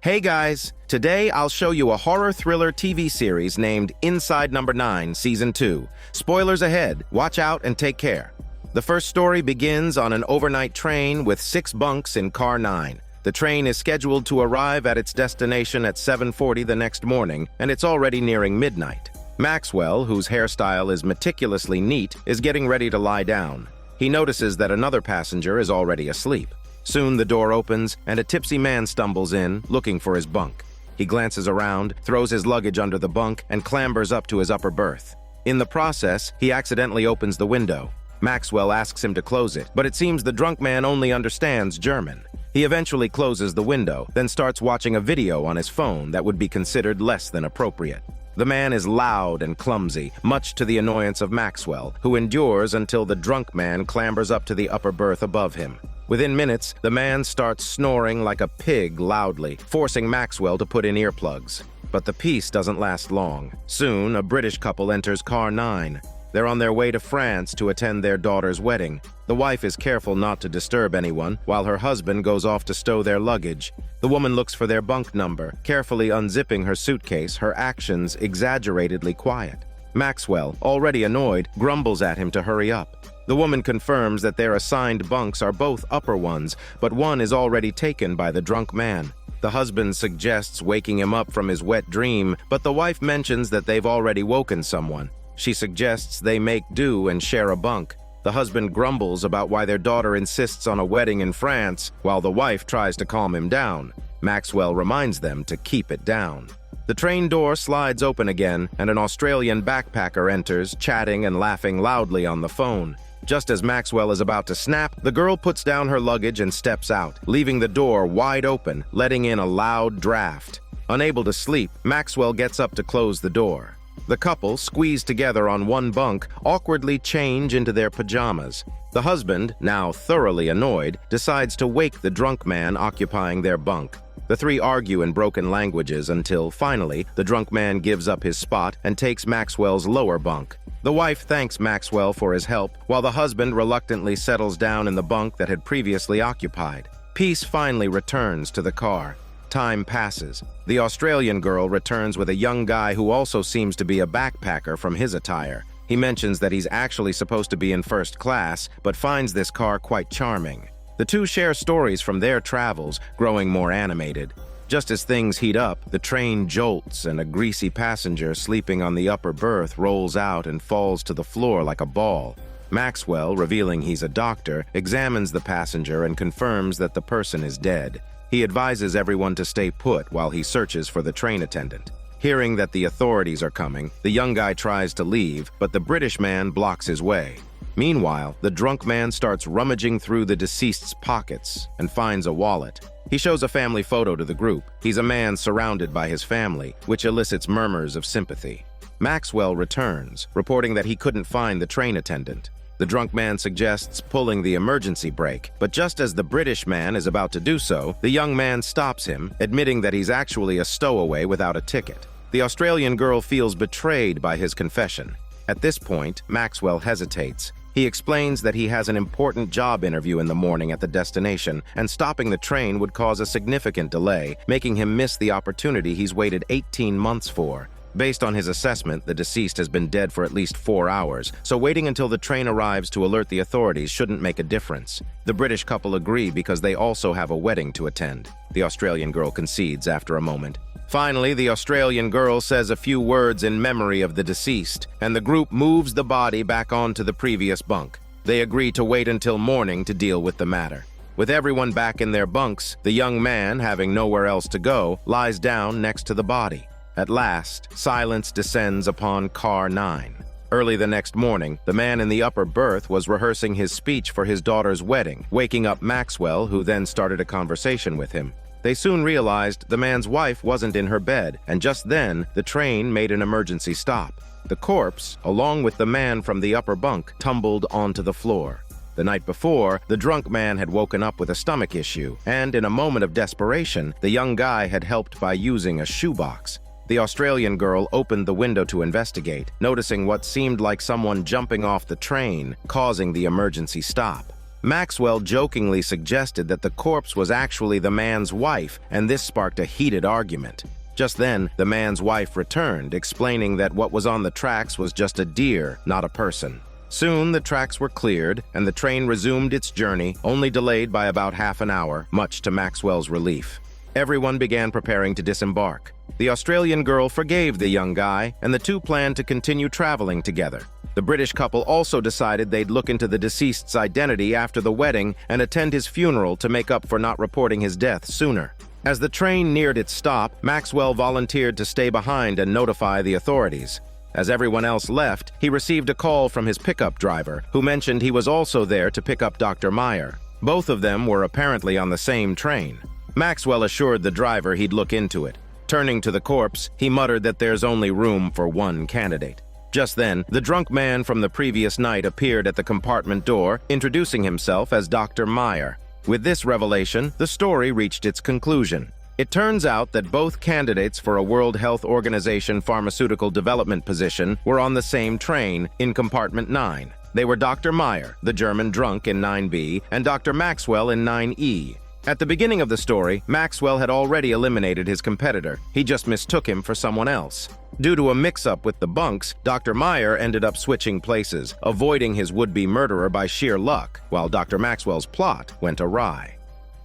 Hey guys, today I'll show you a horror thriller TV series named Inside Number 9 Season 2. Spoilers ahead, watch out and take care. The first story begins on an overnight train with 6 bunks in Car 9. The train is scheduled to arrive at its destination at 7:40 the next morning, and it's already nearing midnight. Maxwell, whose hairstyle is meticulously neat, is getting ready to lie down. He notices that another passenger is already asleep. Soon the door opens, and a tipsy man stumbles in, looking for his bunk. He glances around, throws his luggage under the bunk, and clambers up to his upper berth. In the process, he accidentally opens the window. Maxwell asks him to close it, but it seems the drunk man only understands German. He eventually closes the window, then starts watching a video on his phone that would be considered less than appropriate. The man is loud and clumsy, much to the annoyance of Maxwell, who endures until the drunk man clambers up to the upper berth above him. Within minutes, the man starts snoring like a pig loudly, forcing Maxwell to put in earplugs. But the peace doesn't last long. Soon, a British couple enters Car 9. They're on their way to France to attend their daughter's wedding. The wife is careful not to disturb anyone, while her husband goes off to stow their luggage. The woman looks for their bunk number, carefully unzipping her suitcase, her actions exaggeratedly quiet. Maxwell, already annoyed, grumbles at him to hurry up. The woman confirms that their assigned bunks are both upper ones, but one is already taken by the drunk man. The husband suggests waking him up from his wet dream, but the wife mentions that they've already woken someone. She suggests they make do and share a bunk. The husband grumbles about why their daughter insists on a wedding in France, while the wife tries to calm him down. Maxwell reminds them to keep it down. The train door slides open again, and an Australian backpacker enters, chatting and laughing loudly on the phone. Just as Maxwell is about to snap, the girl puts down her luggage and steps out, leaving the door wide open, letting in a loud draft. Unable to sleep, Maxwell gets up to close the door. The couple, squeezed together on one bunk, awkwardly change into their pajamas. The husband, now thoroughly annoyed, decides to wake the drunk man occupying their bunk. The three argue in broken languages until, finally, the drunk man gives up his spot and takes Maxwell's lower bunk. The wife thanks Maxwell for his help, while the husband reluctantly settles down in the bunk that had previously occupied. Peace finally returns to the car. Time passes. The Australian girl returns with a young guy who also seems to be a backpacker from his attire. He mentions that he's actually supposed to be in first class, but finds this car quite charming. The two share stories from their travels, growing more animated. Just as things heat up, the train jolts and a greasy passenger sleeping on the upper berth rolls out and falls to the floor like a ball. Maxwell, revealing he's a doctor, examines the passenger and confirms that the person is dead. He advises everyone to stay put while he searches for the train attendant. Hearing that the authorities are coming, the young guy tries to leave, but the British man blocks his way. Meanwhile, the drunk man starts rummaging through the deceased's pockets and finds a wallet. He shows a family photo to the group. He's a man surrounded by his family, which elicits murmurs of sympathy. Maxwell returns, reporting that he couldn't find the train attendant. The drunk man suggests pulling the emergency brake, but just as the British man is about to do so, the young man stops him, admitting that he's actually a stowaway without a ticket. The Australian girl feels betrayed by his confession. At this point, Maxwell hesitates. He explains that he has an important job interview in the morning at the destination, and stopping the train would cause a significant delay, making him miss the opportunity he's waited 18 months for. Based on his assessment, the deceased has been dead for at least 4 hours, so waiting until the train arrives to alert the authorities shouldn't make a difference. The British couple agree because they also have a wedding to attend. The Australian girl concedes after a moment. Finally, the Australian girl says a few words in memory of the deceased, and the group moves the body back onto the previous bunk. They agree to wait until morning to deal with the matter. With everyone back in their bunks, the young man, having nowhere else to go, lies down next to the body. At last, silence descends upon Car 9. Early the next morning, the man in the upper berth was rehearsing his speech for his daughter's wedding, waking up Maxwell, who then started a conversation with him. They soon realized the man's wife wasn't in her bed, and just then, the train made an emergency stop. The corpse, along with the man from the upper bunk, tumbled onto the floor. The night before, the drunk man had woken up with a stomach issue, and in a moment of desperation, the young guy had helped by using a shoebox. The Australian girl opened the window to investigate, noticing what seemed like someone jumping off the train, causing the emergency stop. Maxwell jokingly suggested that the corpse was actually the man's wife, and this sparked a heated argument. Just then, the man's wife returned, explaining that what was on the tracks was just a deer, not a person. Soon, the tracks were cleared, and the train resumed its journey, only delayed by about half an hour, much to Maxwell's relief. Everyone began preparing to disembark. The Australian girl forgave the young guy, and the two planned to continue traveling together. The British couple also decided they'd look into the deceased's identity after the wedding and attend his funeral to make up for not reporting his death sooner. As the train neared its stop, Maxwell volunteered to stay behind and notify the authorities. As everyone else left, he received a call from his pickup driver, who mentioned he was also there to pick up Dr. Meyer. Both of them were apparently on the same train. Maxwell assured the driver he'd look into it. Turning to the corpse, he muttered that there's only room for one candidate. Just then, the drunk man from the previous night appeared at the compartment door, introducing himself as Dr. Meyer. With this revelation, the story reached its conclusion. It turns out that both candidates for a World Health Organization pharmaceutical development position were on the same train in compartment 9. They were Dr. Meyer, the German drunk in 9B, and Dr. Maxwell in 9E. At the beginning of the story, Maxwell had already eliminated his competitor. He just mistook him for someone else. Due to a mix-up with the bunks, Dr. Meyer ended up switching places, avoiding his would-be murderer by sheer luck, while Dr. Maxwell's plot went awry.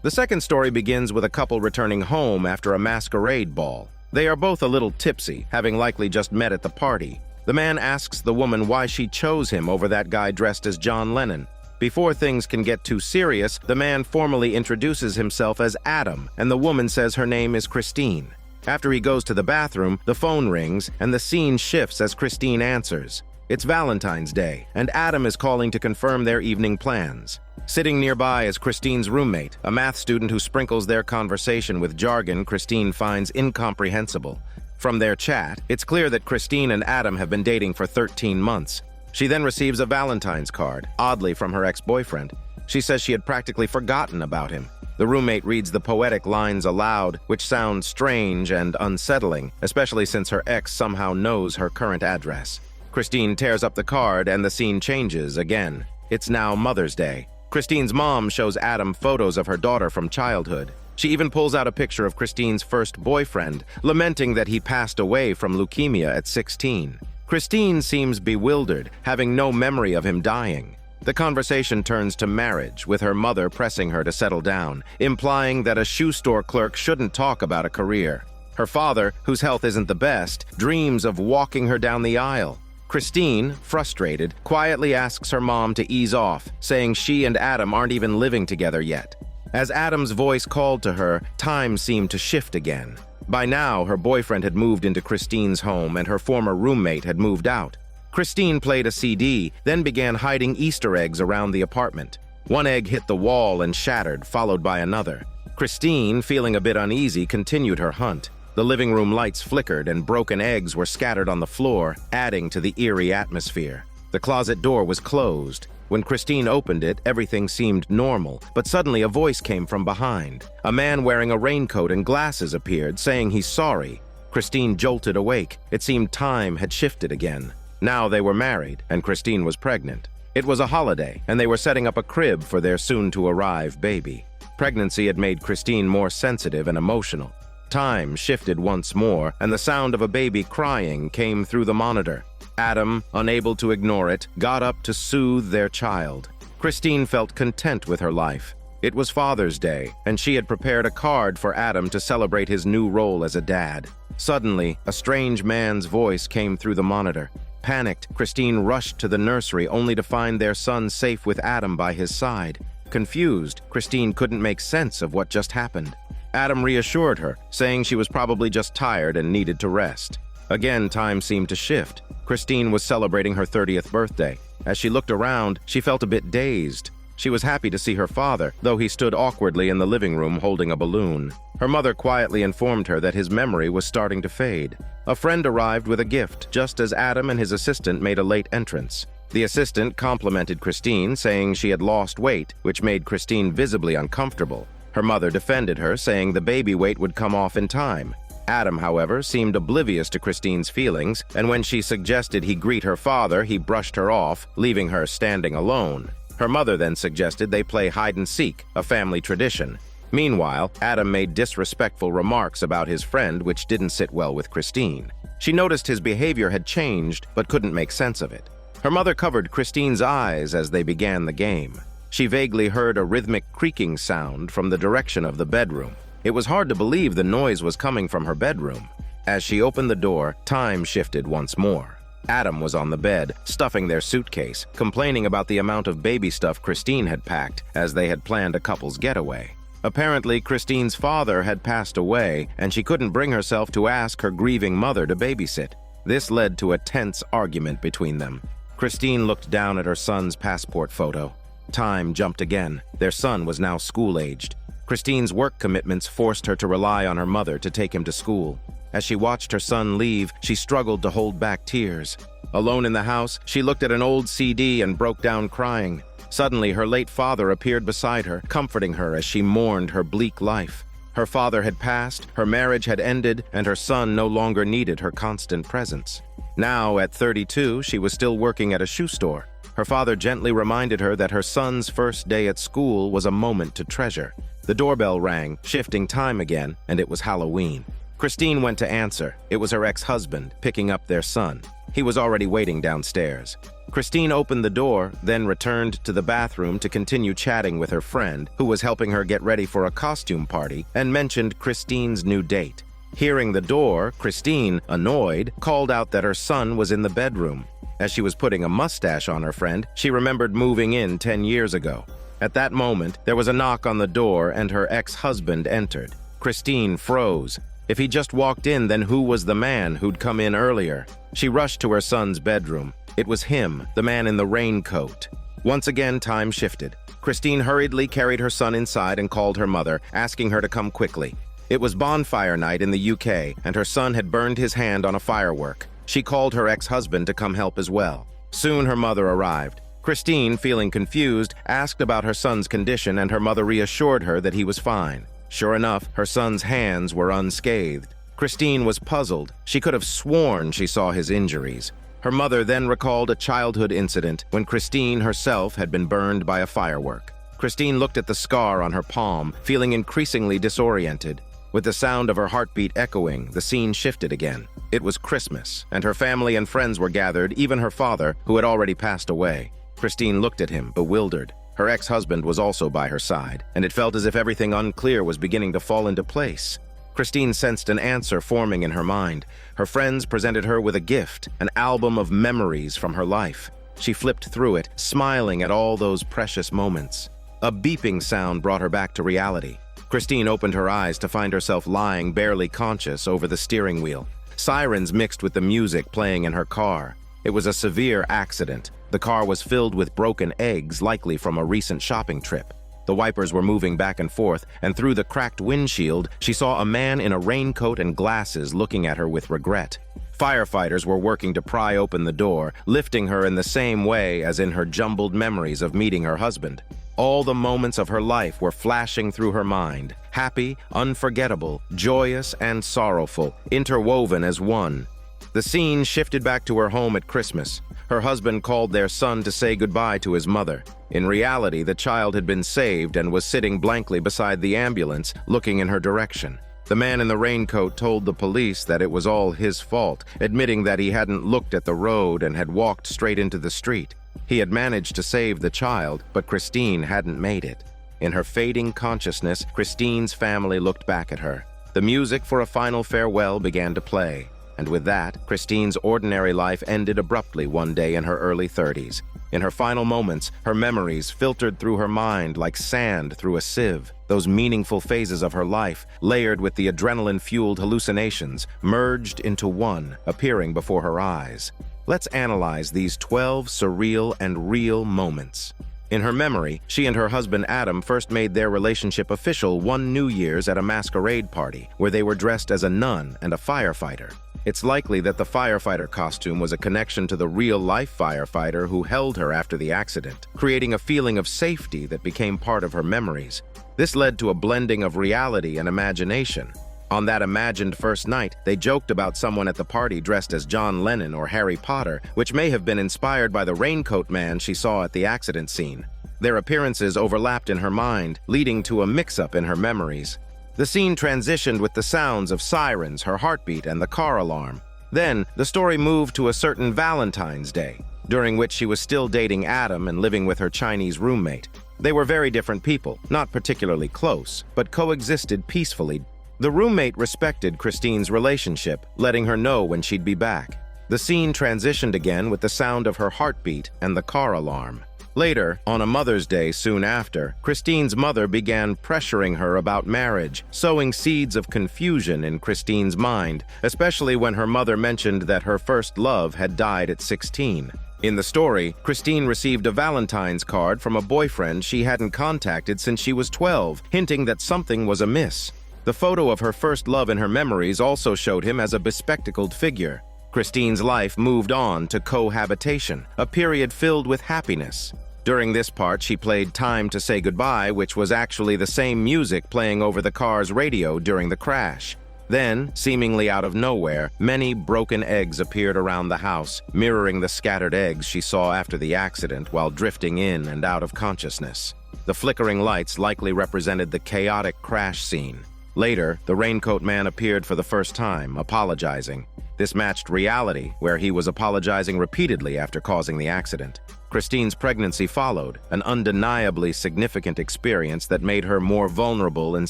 The second story begins with a couple returning home after a masquerade ball. They are both a little tipsy, having likely just met at the party. The man asks the woman why she chose him over that guy dressed as John Lennon. Before things can get too serious, the man formally introduces himself as Adam, and the woman says her name is Christine. After he goes to the bathroom, the phone rings, and the scene shifts as Christine answers. It's Valentine's Day, and Adam is calling to confirm their evening plans. Sitting nearby is Christine's roommate, a math student who sprinkles their conversation with jargon Christine finds incomprehensible. From their chat, it's clear that Christine and Adam have been dating for 13 months. She then receives a Valentine's card, oddly from her ex-boyfriend. She says she had practically forgotten about him. The roommate reads the poetic lines aloud, which sound strange and unsettling, especially since her ex somehow knows her current address. Christine tears up the card and the scene changes again. It's now Mother's Day. Christine's mom shows Adam photos of her daughter from childhood. She even pulls out a picture of Christine's first boyfriend, lamenting that he passed away from leukemia at 16. Christine seems bewildered, having no memory of him dying. The conversation turns to marriage, with her mother pressing her to settle down, implying that a shoe store clerk shouldn't talk about a career. Her father, whose health isn't the best, dreams of walking her down the aisle. Christine, frustrated, quietly asks her mom to ease off, saying she and Adam aren't even living together yet. As Adam's voice called to her, time seemed to shift again. By now, her boyfriend had moved into Christine's home and her former roommate had moved out. Christine played a CD, then began hiding Easter eggs around the apartment. One egg hit the wall and shattered, followed by another. Christine, feeling a bit uneasy, continued her hunt. The living room lights flickered and broken eggs were scattered on the floor, adding to the eerie atmosphere. The closet door was closed. When Christine opened it, everything seemed normal, but suddenly a voice came from behind. A man wearing a raincoat and glasses appeared, saying he's sorry. Christine jolted awake. It seemed time had shifted again. Now they were married, and Christine was pregnant. It was a holiday, and they were setting up a crib for their soon-to-arrive baby. Pregnancy had made Christine more sensitive and emotional. Time shifted once more, and the sound of a baby crying came through the monitor. Adam, unable to ignore it, got up to soothe their child. Christine felt content with her life. It was Father's Day, and she had prepared a card for Adam to celebrate his new role as a dad. Suddenly, a strange man's voice came through the monitor. Panicked, Christine rushed to the nursery only to find their son safe with Adam by his side. Confused, Christine couldn't make sense of what just happened. Adam reassured her, saying she was probably just tired and needed to rest. Again, time seemed to shift. Christine was celebrating her 30th birthday. As she looked around, she felt a bit dazed. She was happy to see her father, though he stood awkwardly in the living room holding a balloon. Her mother quietly informed her that his memory was starting to fade. A friend arrived with a gift, just as Adam and his assistant made a late entrance. The assistant complimented Christine, saying she had lost weight, which made Christine visibly uncomfortable. Her mother defended her, saying the baby weight would come off in time. Adam, however, seemed oblivious to Christine's feelings, and when she suggested he greet her father, he brushed her off, leaving her standing alone. Her mother then suggested they play hide-and-seek, a family tradition. Meanwhile, Adam made disrespectful remarks about his friend which didn't sit well with Christine. She noticed his behavior had changed, but couldn't make sense of it. Her mother covered Christine's eyes as they began the game. She vaguely heard a rhythmic creaking sound from the direction of the bedroom. It was hard to believe the noise was coming from her bedroom. As she opened the door, time shifted once more. Adam was on the bed, stuffing their suitcase, complaining about the amount of baby stuff Christine had packed, as they had planned a couple's getaway. Apparently, Christine's father had passed away, and she couldn't bring herself to ask her grieving mother to babysit. This led to a tense argument between them. Christine looked down at her son's passport photo. Time jumped again. Their son was now school-aged. Christine's work commitments forced her to rely on her mother to take him to school. As she watched her son leave, she struggled to hold back tears. Alone in the house, she looked at an old CD and broke down crying. Suddenly, her late father appeared beside her, comforting her as she mourned her bleak life. Her father had passed, her marriage had ended, and her son no longer needed her constant presence. Now, at 32, she was still working at a shoe store. Her father gently reminded her that her son's first day at school was a moment to treasure. The doorbell rang, shifting time again, and it was Halloween. Christine went to answer. It was her ex-husband, picking up their son. He was already waiting downstairs. Christine opened the door, then returned to the bathroom to continue chatting with her friend, who was helping her get ready for a costume party, and mentioned Christine's new date. Hearing the door, Christine, annoyed, called out that her son was in the bedroom. As she was putting a mustache on her friend, she remembered moving in 10 years ago. At that moment, there was a knock on the door and her ex-husband entered. Christine froze. If he just walked in, then who was the man who'd come in earlier? She rushed to her son's bedroom. It was him, the man in the raincoat. Once again, time shifted. Christine hurriedly carried her son inside and called her mother, asking her to come quickly. It was bonfire night in the UK, and her son had burned his hand on a firework. She called her ex-husband to come help as well. Soon her mother arrived. Christine, feeling confused, asked about her son's condition, and her mother reassured her that he was fine. Sure enough, her son's hands were unscathed. Christine was puzzled. She could have sworn she saw his injuries. Her mother then recalled a childhood incident when Christine herself had been burned by a firework. Christine looked at the scar on her palm, feeling increasingly disoriented. With the sound of her heartbeat echoing, the scene shifted again. It was Christmas, and her family and friends were gathered, even her father, who had already passed away. Christine looked at him, bewildered. Her ex-husband was also by her side, and it felt as if everything unclear was beginning to fall into place. Christine sensed an answer forming in her mind. Her friends presented her with a gift, an album of memories from her life. She flipped through it, smiling at all those precious moments. A beeping sound brought her back to reality. Christine opened her eyes to find herself lying barely conscious over the steering wheel. Sirens mixed with the music playing in her car. It was a severe accident. The car was filled with broken eggs, likely from a recent shopping trip. The wipers were moving back and forth, and through the cracked windshield, she saw a man in a raincoat and glasses looking at her with regret. Firefighters were working to pry open the door, lifting her in the same way as in her jumbled memories of meeting her husband. All the moments of her life were flashing through her mind, happy, unforgettable, joyous, and sorrowful, interwoven as one. The scene shifted back to her home at Christmas. Her husband called their son to say goodbye to his mother. In reality, the child had been saved and was sitting blankly beside the ambulance, looking in her direction. The man in the raincoat told the police that it was all his fault, admitting that he hadn't looked at the road and had walked straight into the street. He had managed to save the child, but Christine hadn't made it. In her fading consciousness, Christine's family looked back at her. The music for a final farewell began to play. And with that, Christine's ordinary life ended abruptly one day in her early 30s. In her final moments, her memories filtered through her mind like sand through a sieve. Those meaningful phases of her life, layered with the adrenaline-fueled hallucinations, merged into one, appearing before her eyes. Let's analyze these 12 surreal and real moments. In her memory, she and her husband Adam first made their relationship official one New Year's at a masquerade party, where they were dressed as a nun and a firefighter. It's likely that the firefighter costume was a connection to the real-life firefighter who held her after the accident, creating a feeling of safety that became part of her memories. This led to a blending of reality and imagination. On that imagined first night, they joked about someone at the party dressed as John Lennon or Harry Potter, which may have been inspired by the raincoat man she saw at the accident scene. Their appearances overlapped in her mind, leading to a mix-up in her memories. The scene transitioned with the sounds of sirens, her heartbeat, and the car alarm. Then, the story moved to a certain Valentine's Day, during which she was still dating Adam and living with her Chinese roommate. They were very different people, not particularly close, but coexisted peacefully. The roommate respected Christine's relationship, letting her know when she'd be back. The scene transitioned again with the sound of her heartbeat and the car alarm. Later, on a Mother's Day soon after, Christine's mother began pressuring her about marriage, sowing seeds of confusion in Christine's mind, especially when her mother mentioned that her first love had died at 16. In the story, Christine received a Valentine's card from a boyfriend she hadn't contacted since she was 12, hinting that something was amiss. The photo of her first love in her memories also showed him as a bespectacled figure. Christine's life moved on to cohabitation, a period filled with happiness. During this part, she played Time to Say Goodbye, which was actually the same music playing over the car's radio during the crash. Then, seemingly out of nowhere, many broken eggs appeared around the house, mirroring the scattered eggs she saw after the accident while drifting in and out of consciousness. The flickering lights likely represented the chaotic crash scene. Later, the raincoat man appeared for the first time, apologizing. This matched reality, where he was apologizing repeatedly after causing the accident. Christine's pregnancy followed, an undeniably significant experience that made her more vulnerable and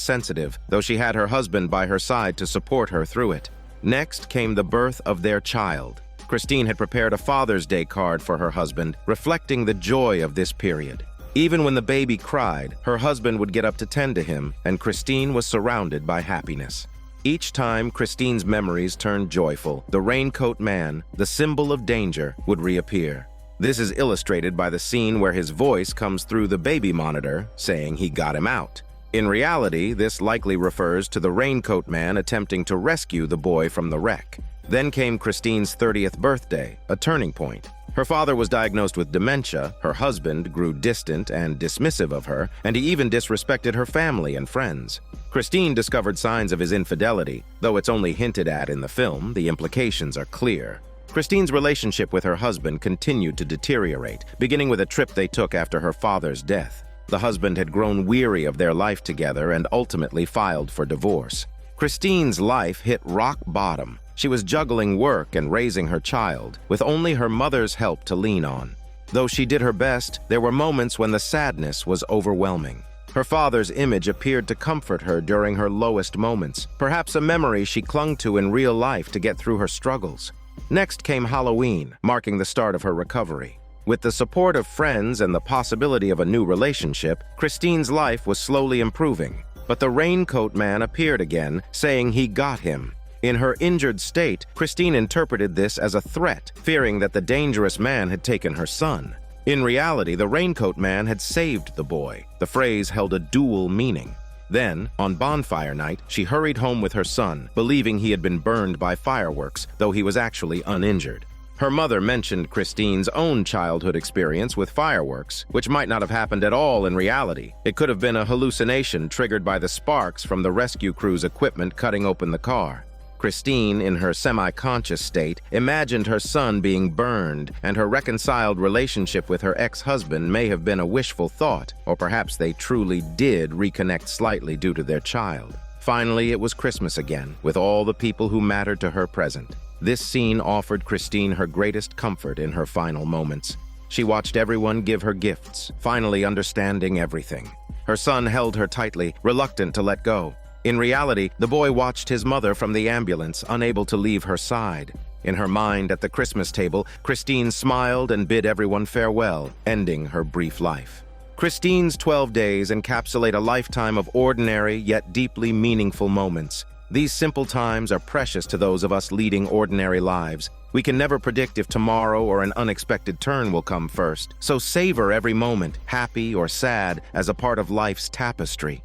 sensitive, though she had her husband by her side to support her through it. Next came the birth of their child. Christine had prepared a Father's Day card for her husband, reflecting the joy of this period. Even when the baby cried, her husband would get up to tend to him, and Christine was surrounded by happiness. Each time Christine's memories turned joyful, the raincoat man, the symbol of danger, would reappear. This is illustrated by the scene where his voice comes through the baby monitor, saying he got him out. In reality, this likely refers to the raincoat man attempting to rescue the boy from the wreck. Then came Christine's 30th birthday, a turning point. Her father was diagnosed with dementia, her husband grew distant and dismissive of her, and he even disrespected her family and friends. Christine discovered signs of his infidelity. Though it's only hinted at in the film, the implications are clear. Christine's relationship with her husband continued to deteriorate, beginning with a trip they took after her father's death. The husband had grown weary of their life together and ultimately filed for divorce. Christine's life hit rock bottom. She was juggling work and raising her child, with only her mother's help to lean on. Though she did her best, there were moments when the sadness was overwhelming. Her father's image appeared to comfort her during her lowest moments, perhaps a memory she clung to in real life to get through her struggles. Next came Halloween, marking the start of her recovery. With the support of friends and the possibility of a new relationship, Christine's life was slowly improving. But the raincoat man appeared again, saying he got him. In her injured state, Christine interpreted this as a threat, fearing that the dangerous man had taken her son. In reality, the raincoat man had saved the boy. The phrase held a dual meaning. Then, on bonfire night, she hurried home with her son, believing he had been burned by fireworks, though he was actually uninjured. Her mother mentioned Christine's own childhood experience with fireworks, which might not have happened at all in reality. It could have been a hallucination triggered by the sparks from the rescue crew's equipment cutting open the car. Christine, in her semi-conscious state, imagined her son being burned, and her reconciled relationship with her ex-husband may have been a wishful thought, or perhaps they truly did reconnect slightly due to their child. Finally, it was Christmas again, with all the people who mattered to her present. This scene offered Christine her greatest comfort in her final moments. She watched everyone give her gifts, finally understanding everything. Her son held her tightly, reluctant to let go. In reality, the boy watched his mother from the ambulance, unable to leave her side. In her mind at the Christmas table, Christine smiled and bid everyone farewell, ending her brief life. Christine's 12 days encapsulate a lifetime of ordinary yet deeply meaningful moments. These simple times are precious to those of us leading ordinary lives. We can never predict if tomorrow or an unexpected turn will come first, so savor every moment, happy or sad, as a part of life's tapestry.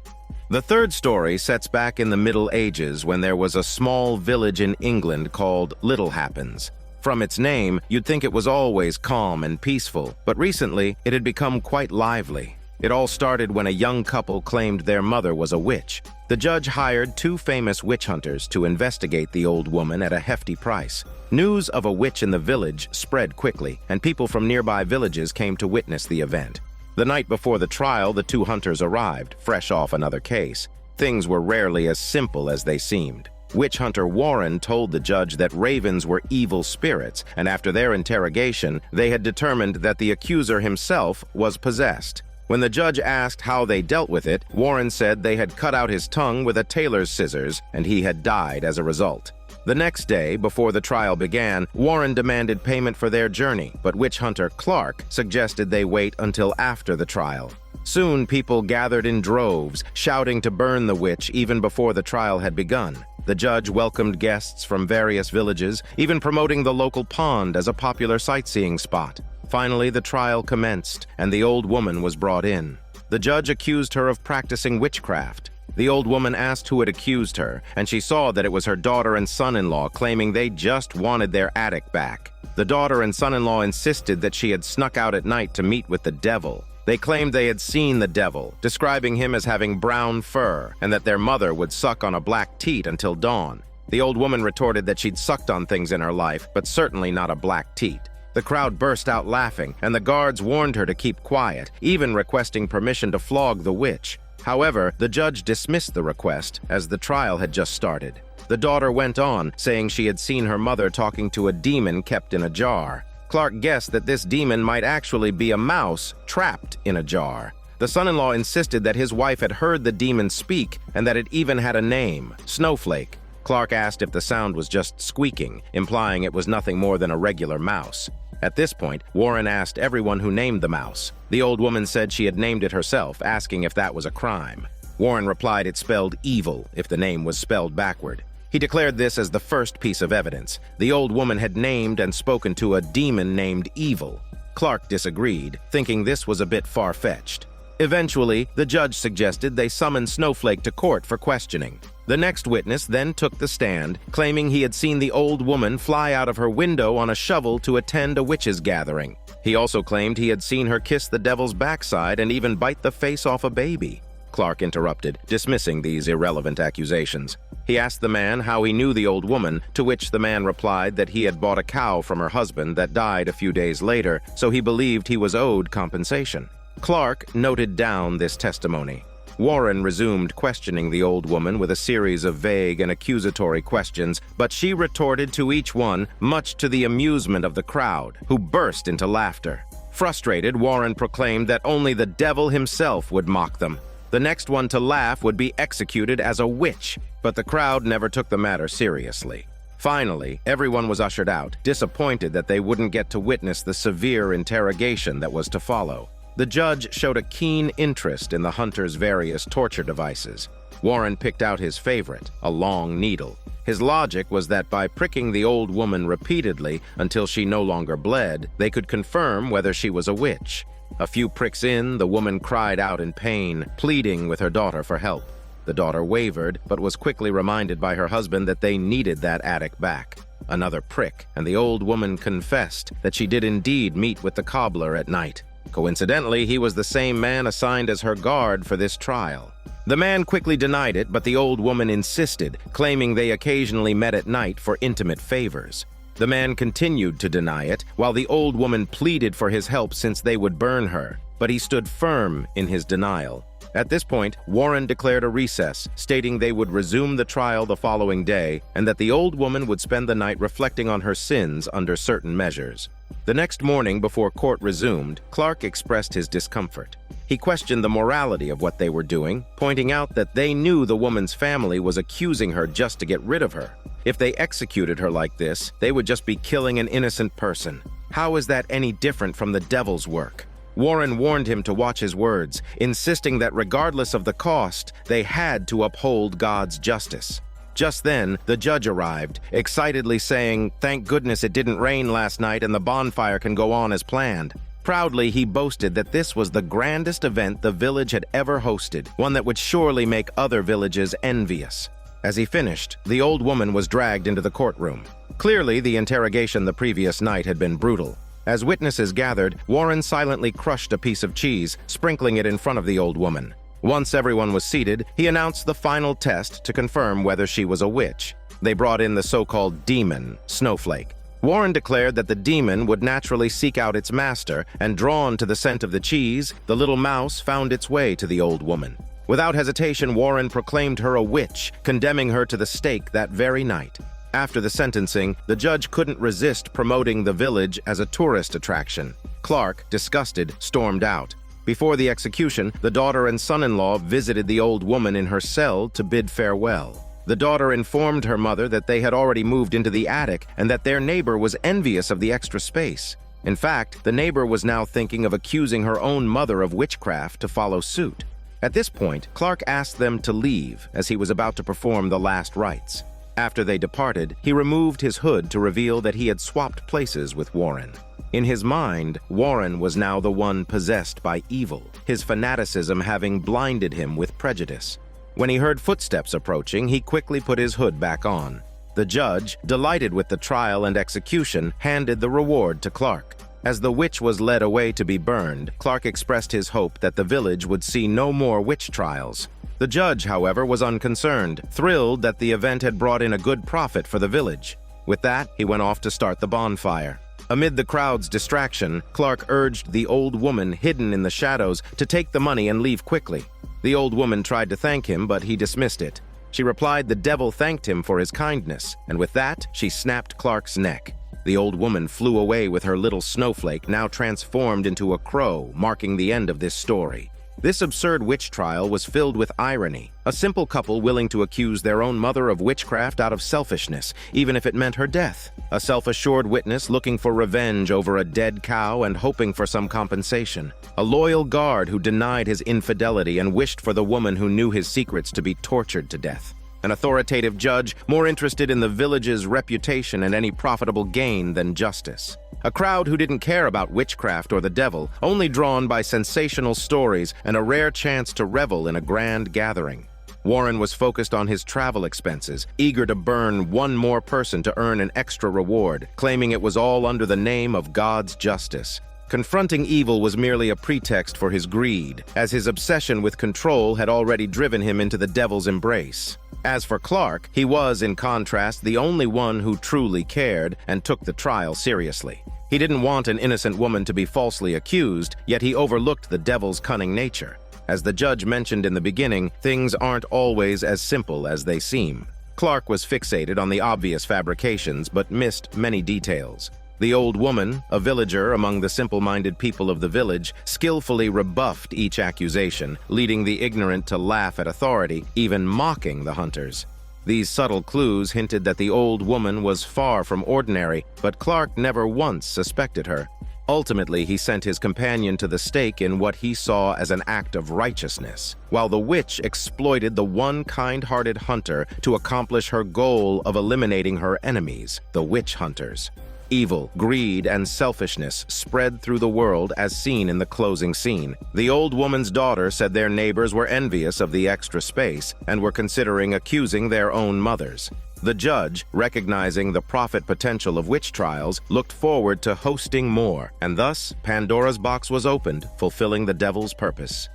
The third story sets back in the Middle Ages when there was a small village in England called Littlehampton. From its name, you'd think it was always calm and peaceful, but recently it had become quite lively. It all started when a young couple claimed their mother was a witch. The judge hired two famous witch hunters to investigate the old woman at a hefty price. News of a witch in the village spread quickly, and people from nearby villages came to witness the event. The night before the trial, the two hunters arrived, fresh off another case. Things were rarely as simple as they seemed. Witch hunter Warren told the judge that ravens were evil spirits, and after their interrogation, they had determined that the accuser himself was possessed. When the judge asked how they dealt with it, Warren said they had cut out his tongue with a tailor's scissors, and he had died as a result. The next day, before the trial began, Warren demanded payment for their journey, but witch hunter Clark suggested they wait until after the trial. Soon, people gathered in droves, shouting to burn the witch even before the trial had begun. The judge welcomed guests from various villages, even promoting the local pond as a popular sightseeing spot. Finally, the trial commenced, and the old woman was brought in. The judge accused her of practicing witchcraft. The old woman asked who had accused her, and she saw that it was her daughter and son-in-law, claiming they just wanted their attic back. The daughter and son-in-law insisted that she had snuck out at night to meet with the devil. They claimed they had seen the devil, describing him as having brown fur, and that their mother would suck on a black teat until dawn. The old woman retorted that she'd sucked on things in her life, but certainly not a black teat. The crowd burst out laughing, and the guards warned her to keep quiet, even requesting permission to flog the witch. However, the judge dismissed the request, as the trial had just started. The daughter went on, saying she had seen her mother talking to a demon kept in a jar. Clark guessed that this demon might actually be a mouse trapped in a jar. The son-in-law insisted that his wife had heard the demon speak, and that it even had a name, Snowflake. Clark asked if the sound was just squeaking, implying it was nothing more than a regular mouse. At this point, Warren asked everyone who named the mouse. The old woman said she had named it herself, asking if that was a crime. Warren replied it spelled evil if the name was spelled backward. He declared this as the first piece of evidence. The old woman had named and spoken to a demon named Evil. Clark disagreed, thinking this was a bit far-fetched. Eventually, the judge suggested they summon Snowflake to court for questioning. The next witness then took the stand, claiming he had seen the old woman fly out of her window on a shovel to attend a witches' gathering. He also claimed he had seen her kiss the devil's backside and even bite the face off a baby. Clark interrupted, dismissing these irrelevant accusations. He asked the man how he knew the old woman, to which the man replied that he had bought a cow from her husband that died a few days later, so he believed he was owed compensation. Clark noted down this testimony. Warren resumed questioning the old woman with a series of vague and accusatory questions, but she retorted to each one, much to the amusement of the crowd, who burst into laughter. Frustrated, Warren proclaimed that only the devil himself would mock them. The next one to laugh would be executed as a witch, but the crowd never took the matter seriously. Finally, everyone was ushered out, disappointed that they wouldn't get to witness the severe interrogation that was to follow. The judge showed a keen interest in the hunter's various torture devices. Warren picked out his favorite, a long needle. His logic was that by pricking the old woman repeatedly until she no longer bled, they could confirm whether she was a witch. A few pricks in, the woman cried out in pain, pleading with her daughter for help. The daughter wavered, but was quickly reminded by her husband that they needed that attic back. Another prick, and the old woman confessed that she did indeed meet with the cobbler at night. Coincidentally, he was the same man assigned as her guard for this trial. The man quickly denied it, but the old woman insisted, claiming they occasionally met at night for intimate favors. The man continued to deny it, while the old woman pleaded for his help since they would burn her, but he stood firm in his denial. At this point, Warren declared a recess, stating they would resume the trial the following day and that the old woman would spend the night reflecting on her sins under certain measures. The next morning, before court resumed, Clark expressed his discomfort. He questioned the morality of what they were doing, pointing out that they knew the woman's family was accusing her just to get rid of her. If they executed her like this, they would just be killing an innocent person. How is that any different from the devil's work? Warren warned him to watch his words, insisting that regardless of the cost, they had to uphold God's justice. Just then, the judge arrived, excitedly saying, "Thank goodness it didn't rain last night and the bonfire can go on as planned." Proudly, he boasted that this was the grandest event the village had ever hosted, one that would surely make other villages envious. As he finished, the old woman was dragged into the courtroom. Clearly, the interrogation the previous night had been brutal. As witnesses gathered, Warren silently crushed a piece of cheese, sprinkling it in front of the old woman. Once everyone was seated, he announced the final test to confirm whether she was a witch. They brought in the so-called demon, Snowflake. Warren declared that the demon would naturally seek out its master, and drawn to the scent of the cheese, the little mouse found its way to the old woman. Without hesitation, Warren proclaimed her a witch, condemning her to the stake that very night. After the sentencing, the judge couldn't resist promoting the village as a tourist attraction. Clark, disgusted, stormed out. Before the execution, the daughter and son-in-law visited the old woman in her cell to bid farewell. The daughter informed her mother that they had already moved into the attic and that their neighbor was envious of the extra space. In fact, the neighbor was now thinking of accusing her own mother of witchcraft to follow suit. At this point, Clark asked them to leave as he was about to perform the last rites. After they departed, he removed his hood to reveal that he had swapped places with Warren. In his mind, Warren was now the one possessed by evil, his fanaticism having blinded him with prejudice. When he heard footsteps approaching, he quickly put his hood back on. The judge, delighted with the trial and execution, handed the reward to Clark. As the witch was led away to be burned, Clark expressed his hope that the village would see no more witch trials. The judge, however, was unconcerned, thrilled that the event had brought in a good profit for the village. With that, he went off to start the bonfire. Amid the crowd's distraction, Clark urged the old woman hidden in the shadows to take the money and leave quickly. The old woman tried to thank him, but he dismissed it. She replied the devil thanked him for his kindness, and with that, she snapped Clark's neck. The old woman flew away with her little snowflake, now transformed into a crow, marking the end of this story. This absurd witch trial was filled with irony. A simple couple willing to accuse their own mother of witchcraft out of selfishness, even if it meant her death. A self-assured witness looking for revenge over a dead cow and hoping for some compensation. A loyal guard who denied his infidelity and wished for the woman who knew his secrets to be tortured to death. An authoritative judge more interested in the village's reputation and any profitable gain than justice. A crowd who didn't care about witchcraft or the devil, only drawn by sensational stories and a rare chance to revel in a grand gathering. Warren was focused on his travel expenses, eager to burn one more person to earn an extra reward, claiming it was all under the name of God's justice. Confronting evil was merely a pretext for his greed, as his obsession with control had already driven him into the devil's embrace. As for Clark, he was, in contrast, the only one who truly cared and took the trial seriously. He didn't want an innocent woman to be falsely accused, yet he overlooked the devil's cunning nature. As the judge mentioned in the beginning, things aren't always as simple as they seem. Clark was fixated on the obvious fabrications, but missed many details. The old woman, a villager among the simple-minded people of the village, skillfully rebuffed each accusation, leading the ignorant to laugh at authority, even mocking the hunters. These subtle clues hinted that the old woman was far from ordinary, but Clark never once suspected her. Ultimately, he sent his companion to the stake in what he saw as an act of righteousness, while the witch exploited the one kind-hearted hunter to accomplish her goal of eliminating her enemies, the witch hunters. Evil, greed, and selfishness spread through the world as seen in the closing scene. The old woman's daughter said their neighbors were envious of the extra space and were considering accusing their own mothers. The judge, recognizing the profit potential of witch trials, looked forward to hosting more, and thus Pandora's box was opened, fulfilling the devil's purpose.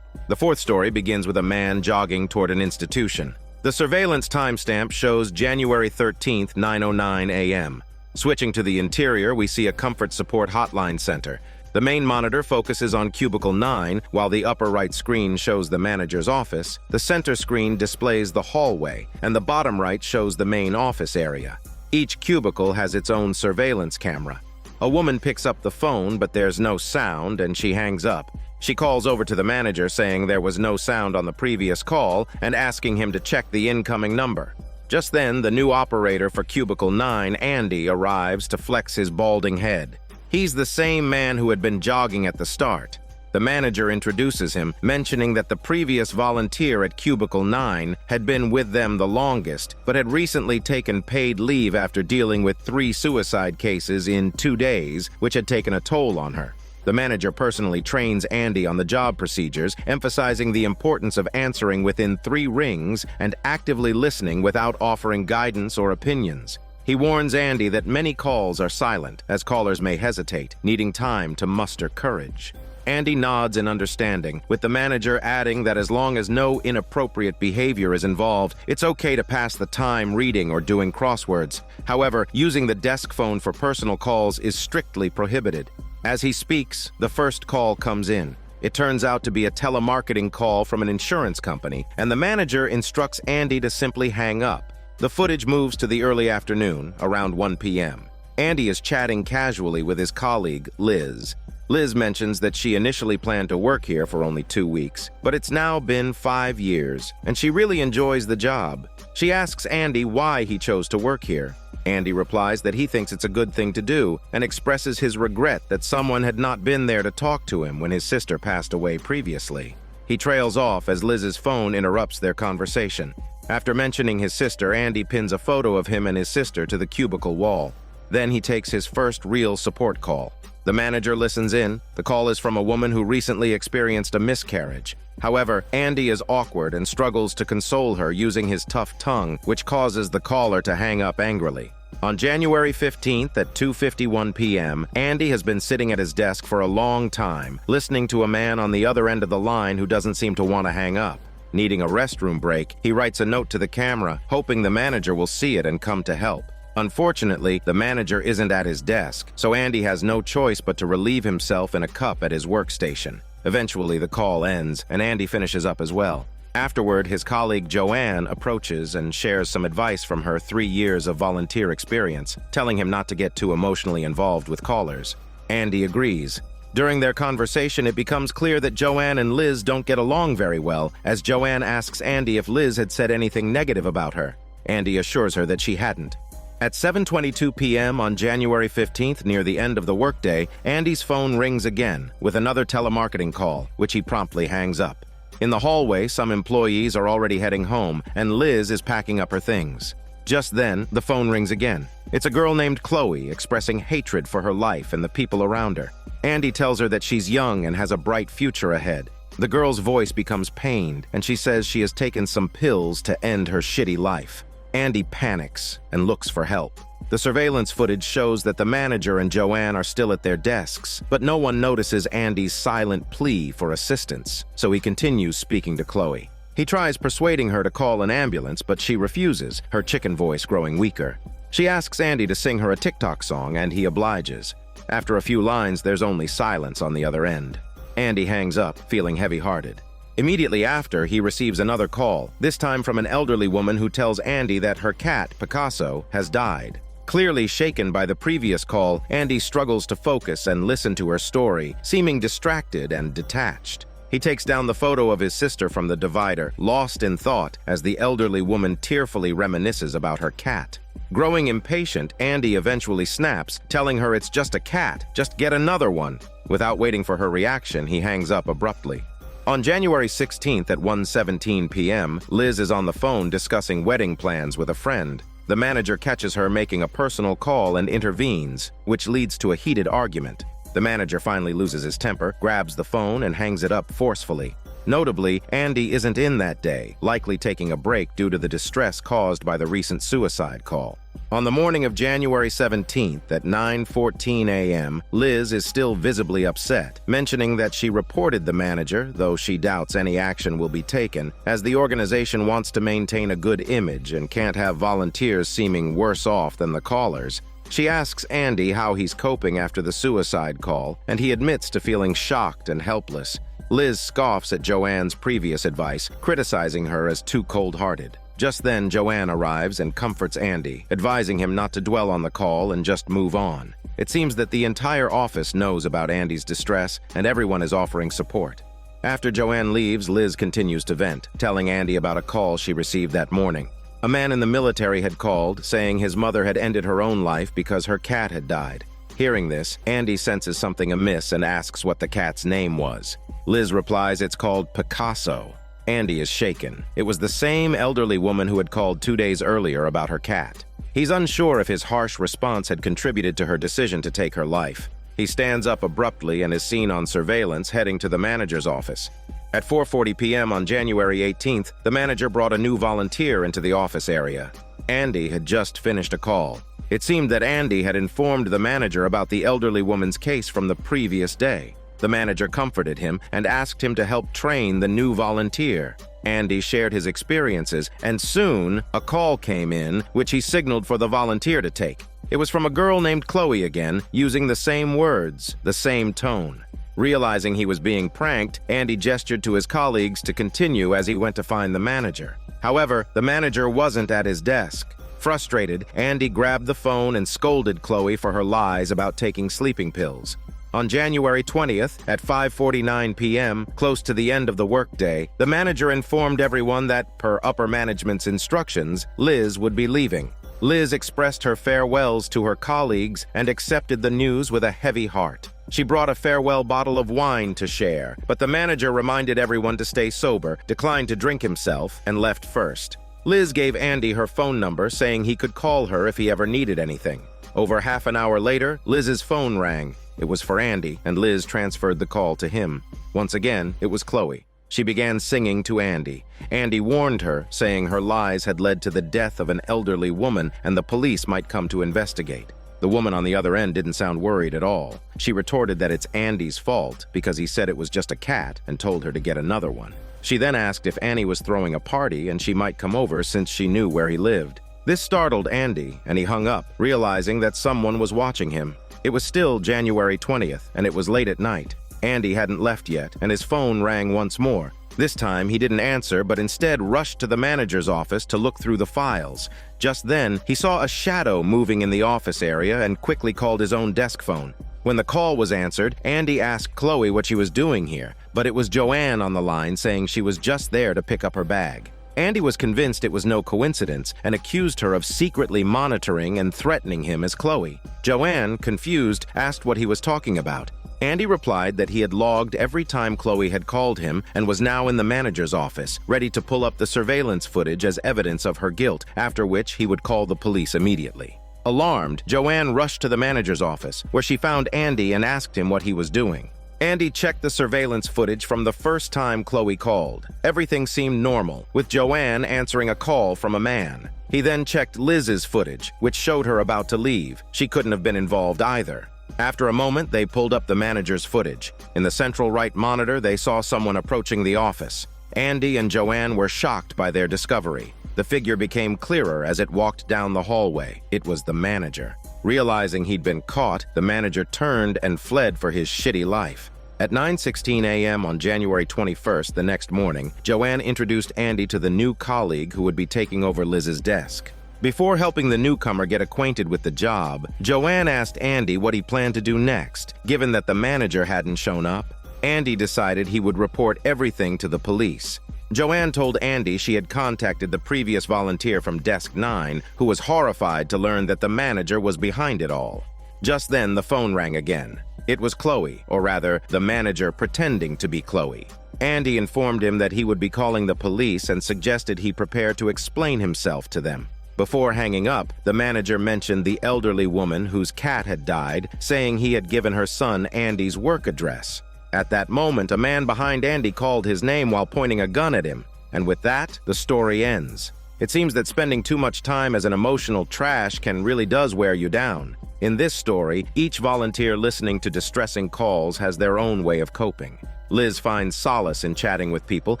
The fourth story begins with a man jogging toward an institution. The surveillance timestamp shows January 13th, 9:09 a.m. Switching to the interior, we see a comfort support hotline center. The main monitor focuses on cubicle 9, while the upper right screen shows the manager's office. The center screen displays the hallway, and the bottom right shows the main office area. Each cubicle has its own surveillance camera. A woman picks up the phone, but there's no sound, and she hangs up. She calls over to the manager saying there was no sound on the previous call and asking him to check the incoming number. Just then, the new operator for Cubicle 9, Andy, arrives to flex his balding head. He's the same man who had been jogging at the start. The manager introduces him, mentioning that the previous volunteer at Cubicle 9 had been with them the longest, but had recently taken paid leave after dealing with 3 suicide cases in 2 days, which had taken a toll on her. The manager personally trains Andy on the job procedures, emphasizing the importance of answering within 3 rings and actively listening without offering guidance or opinions. He warns Andy that many calls are silent, as callers may hesitate, needing time to muster courage. Andy nods in understanding, with the manager adding that as long as no inappropriate behavior is involved, it's okay to pass the time reading or doing crosswords. However, using the desk phone for personal calls is strictly prohibited. As he speaks, the first call comes in. It turns out to be a telemarketing call from an insurance company, and the manager instructs Andy to simply hang up. The footage moves to the early afternoon, around 1 p.m. Andy is chatting casually with his colleague, Liz. Liz mentions that she initially planned to work here for only 2 weeks, but it's now been 5 years, and she really enjoys the job. She asks Andy why he chose to work here. Andy replies that he thinks it's a good thing to do and expresses his regret that someone had not been there to talk to him when his sister passed away previously. He trails off as Liz's phone interrupts their conversation. After mentioning his sister, Andy pins a photo of him and his sister to the cubicle wall. Then he takes his first real support call. The manager listens in. The call is from a woman who recently experienced a miscarriage. However, Andy is awkward and struggles to console her using his tough tongue, which causes the caller to hang up angrily. On January 15th at 2:51 p.m., Andy has been sitting at his desk for a long time, listening to a man on the other end of the line who doesn't seem to want to hang up. Needing a restroom break, he writes a note to the camera, hoping the manager will see it and come to help. Unfortunately, the manager isn't at his desk, so Andy has no choice but to relieve himself in a cup at his workstation. Eventually, the call ends, and Andy finishes up as well. Afterward, his colleague Joanne approaches and shares some advice from her 3 years of volunteer experience, telling him not to get too emotionally involved with callers. Andy agrees. During their conversation, it becomes clear that Joanne and Liz don't get along very well, as Joanne asks Andy if Liz had said anything negative about her. Andy assures her that she hadn't. At 7:22 p.m. on January 15th, near the end of the workday, Andy's phone rings again with another telemarketing call, which he promptly hangs up. In the hallway, some employees are already heading home, and Liz is packing up her things. Just then, the phone rings again. It's a girl named Chloe expressing hatred for her life and the people around her. Andy tells her that she's young and has a bright future ahead. The girl's voice becomes pained, and she says she has taken some pills to end her shitty life. Andy panics and looks for help. The surveillance footage shows that the manager and Joanne are still at their desks, but no one notices Andy's silent plea for assistance, so he continues speaking to Chloe. He tries persuading her to call an ambulance, but she refuses, her chicken voice growing weaker. She asks Andy to sing her a TikTok song, and he obliges. After a few lines, there's only silence on the other end. Andy hangs up, feeling heavy-hearted. Immediately after, he receives another call, this time from an elderly woman who tells Andy that her cat, Picasso, has died. Clearly shaken by the previous call, Andy struggles to focus and listen to her story, seeming distracted and detached. He takes down the photo of his sister from the divider, lost in thought, as the elderly woman tearfully reminisces about her cat. Growing impatient, Andy eventually snaps, telling her it's just a cat, just get another one. Without waiting for her reaction, he hangs up abruptly. On January 16th at 1:17 p.m., Liz is on the phone discussing wedding plans with a friend. The manager catches her making a personal call and intervenes, which leads to a heated argument. The manager finally loses his temper, grabs the phone, and hangs it up forcefully. Notably, Andy isn't in that day, likely taking a break due to the distress caused by the recent suicide call. On the morning of January 17th at 9:14 a.m., Liz is still visibly upset, mentioning that she reported the manager, though she doubts any action will be taken, as the organization wants to maintain a good image and can't have volunteers seeming worse off than the callers. She asks Andy how he's coping after the suicide call, and he admits to feeling shocked and helpless. Liz scoffs at Joanne's previous advice, criticizing her as too cold-hearted. Just then, Joanne arrives and comforts Andy, advising him not to dwell on the call and just move on. It seems that the entire office knows about Andy's distress, and everyone is offering support. After Joanne leaves, Liz continues to vent, telling Andy about a call she received that morning. A man in the military had called, saying his mother had ended her own life because her cat had died. Hearing this, Andy senses something amiss and asks what the cat's name was. Liz replies it's called Picasso. Andy is shaken. It was the same elderly woman who had called 2 days earlier about her cat. He's unsure if his harsh response had contributed to her decision to take her life. He stands up abruptly and is seen on surveillance heading to the manager's office. At 4:40 p.m. on January 18th, the manager brought a new volunteer into the office area. Andy had just finished a call. It seemed that Andy had informed the manager about the elderly woman's case from the previous day. The manager comforted him and asked him to help train the new volunteer. Andy shared his experiences, and soon a call came in, which he signaled for the volunteer to take. It was from a girl named Chloe again, using the same words, the same tone. Realizing he was being pranked, Andy gestured to his colleagues to continue as he went to find the manager. However, the manager wasn't at his desk. Frustrated, Andy grabbed the phone and scolded Chloe for her lies about taking sleeping pills. On January 20th, at 5:49 p.m., close to the end of the workday, the manager informed everyone that, per upper management's instructions, Liz would be leaving. Liz expressed her farewells to her colleagues and accepted the news with a heavy heart. She brought a farewell bottle of wine to share, but the manager reminded everyone to stay sober, declined to drink himself, and left first. Liz gave Andy her phone number, saying he could call her if he ever needed anything. Over half an hour later, Liz's phone rang. It was for Andy, and Liz transferred the call to him. Once again, it was Chloe. She began singing to Andy. Andy warned her, saying her lies had led to the death of an elderly woman and the police might come to investigate. The woman on the other end didn't sound worried at all. She retorted that it's Andy's fault because he said it was just a cat and told her to get another one. She then asked if Annie was throwing a party and she might come over since she knew where he lived. This startled Andy, and he hung up, realizing that someone was watching him. It was still January 20th, and it was late at night. Andy hadn't left yet, and his phone rang once more. This time, he didn't answer, but instead rushed to the manager's office to look through the files. Just then, he saw a shadow moving in the office area and quickly called his own desk phone. When the call was answered, Andy asked Chloe what she was doing here, but it was Joanne on the line saying she was just there to pick up her bag. Andy was convinced it was no coincidence and accused her of secretly monitoring and threatening him as Chloe. Joanne, confused, asked what he was talking about. Andy replied that he had logged every time Chloe had called him and was now in the manager's office, ready to pull up the surveillance footage as evidence of her guilt, after which he would call the police immediately. Alarmed, Joanne rushed to the manager's office, where she found Andy and asked him what he was doing. Andy checked the surveillance footage from the first time Chloe called. Everything seemed normal, with Joanne answering a call from a man. He then checked Liz's footage, which showed her about to leave. She couldn't have been involved either. After a moment, they pulled up the manager's footage. In the central right monitor, they saw someone approaching the office. Andy and Joanne were shocked by their discovery. The figure became clearer as it walked down the hallway. It was the manager. Realizing he'd been caught, the manager turned and fled for his shitty life. At 9:16 a.m. on January 21st, the next morning, Joanne introduced Andy to the new colleague who would be taking over Liz's desk. Before helping the newcomer get acquainted with the job, Joanne asked Andy what he planned to do next, given that the manager hadn't shown up. Andy decided he would report everything to the police. Joanne told Andy she had contacted the previous volunteer from Desk 9, who was horrified to learn that the manager was behind it all. Just then, the phone rang again. It was Chloe, or rather, the manager pretending to be Chloe. Andy informed him that he would be calling the police and suggested he prepare to explain himself to them. Before hanging up, the manager mentioned the elderly woman whose cat had died, saying he had given her son Andy's work address. At that moment, a man behind Andy called his name while pointing a gun at him. And with that, the story ends. It seems that spending too much time as an emotional trash really does wear you down. In this story, each volunteer listening to distressing calls has their own way of coping. Liz finds solace in chatting with people,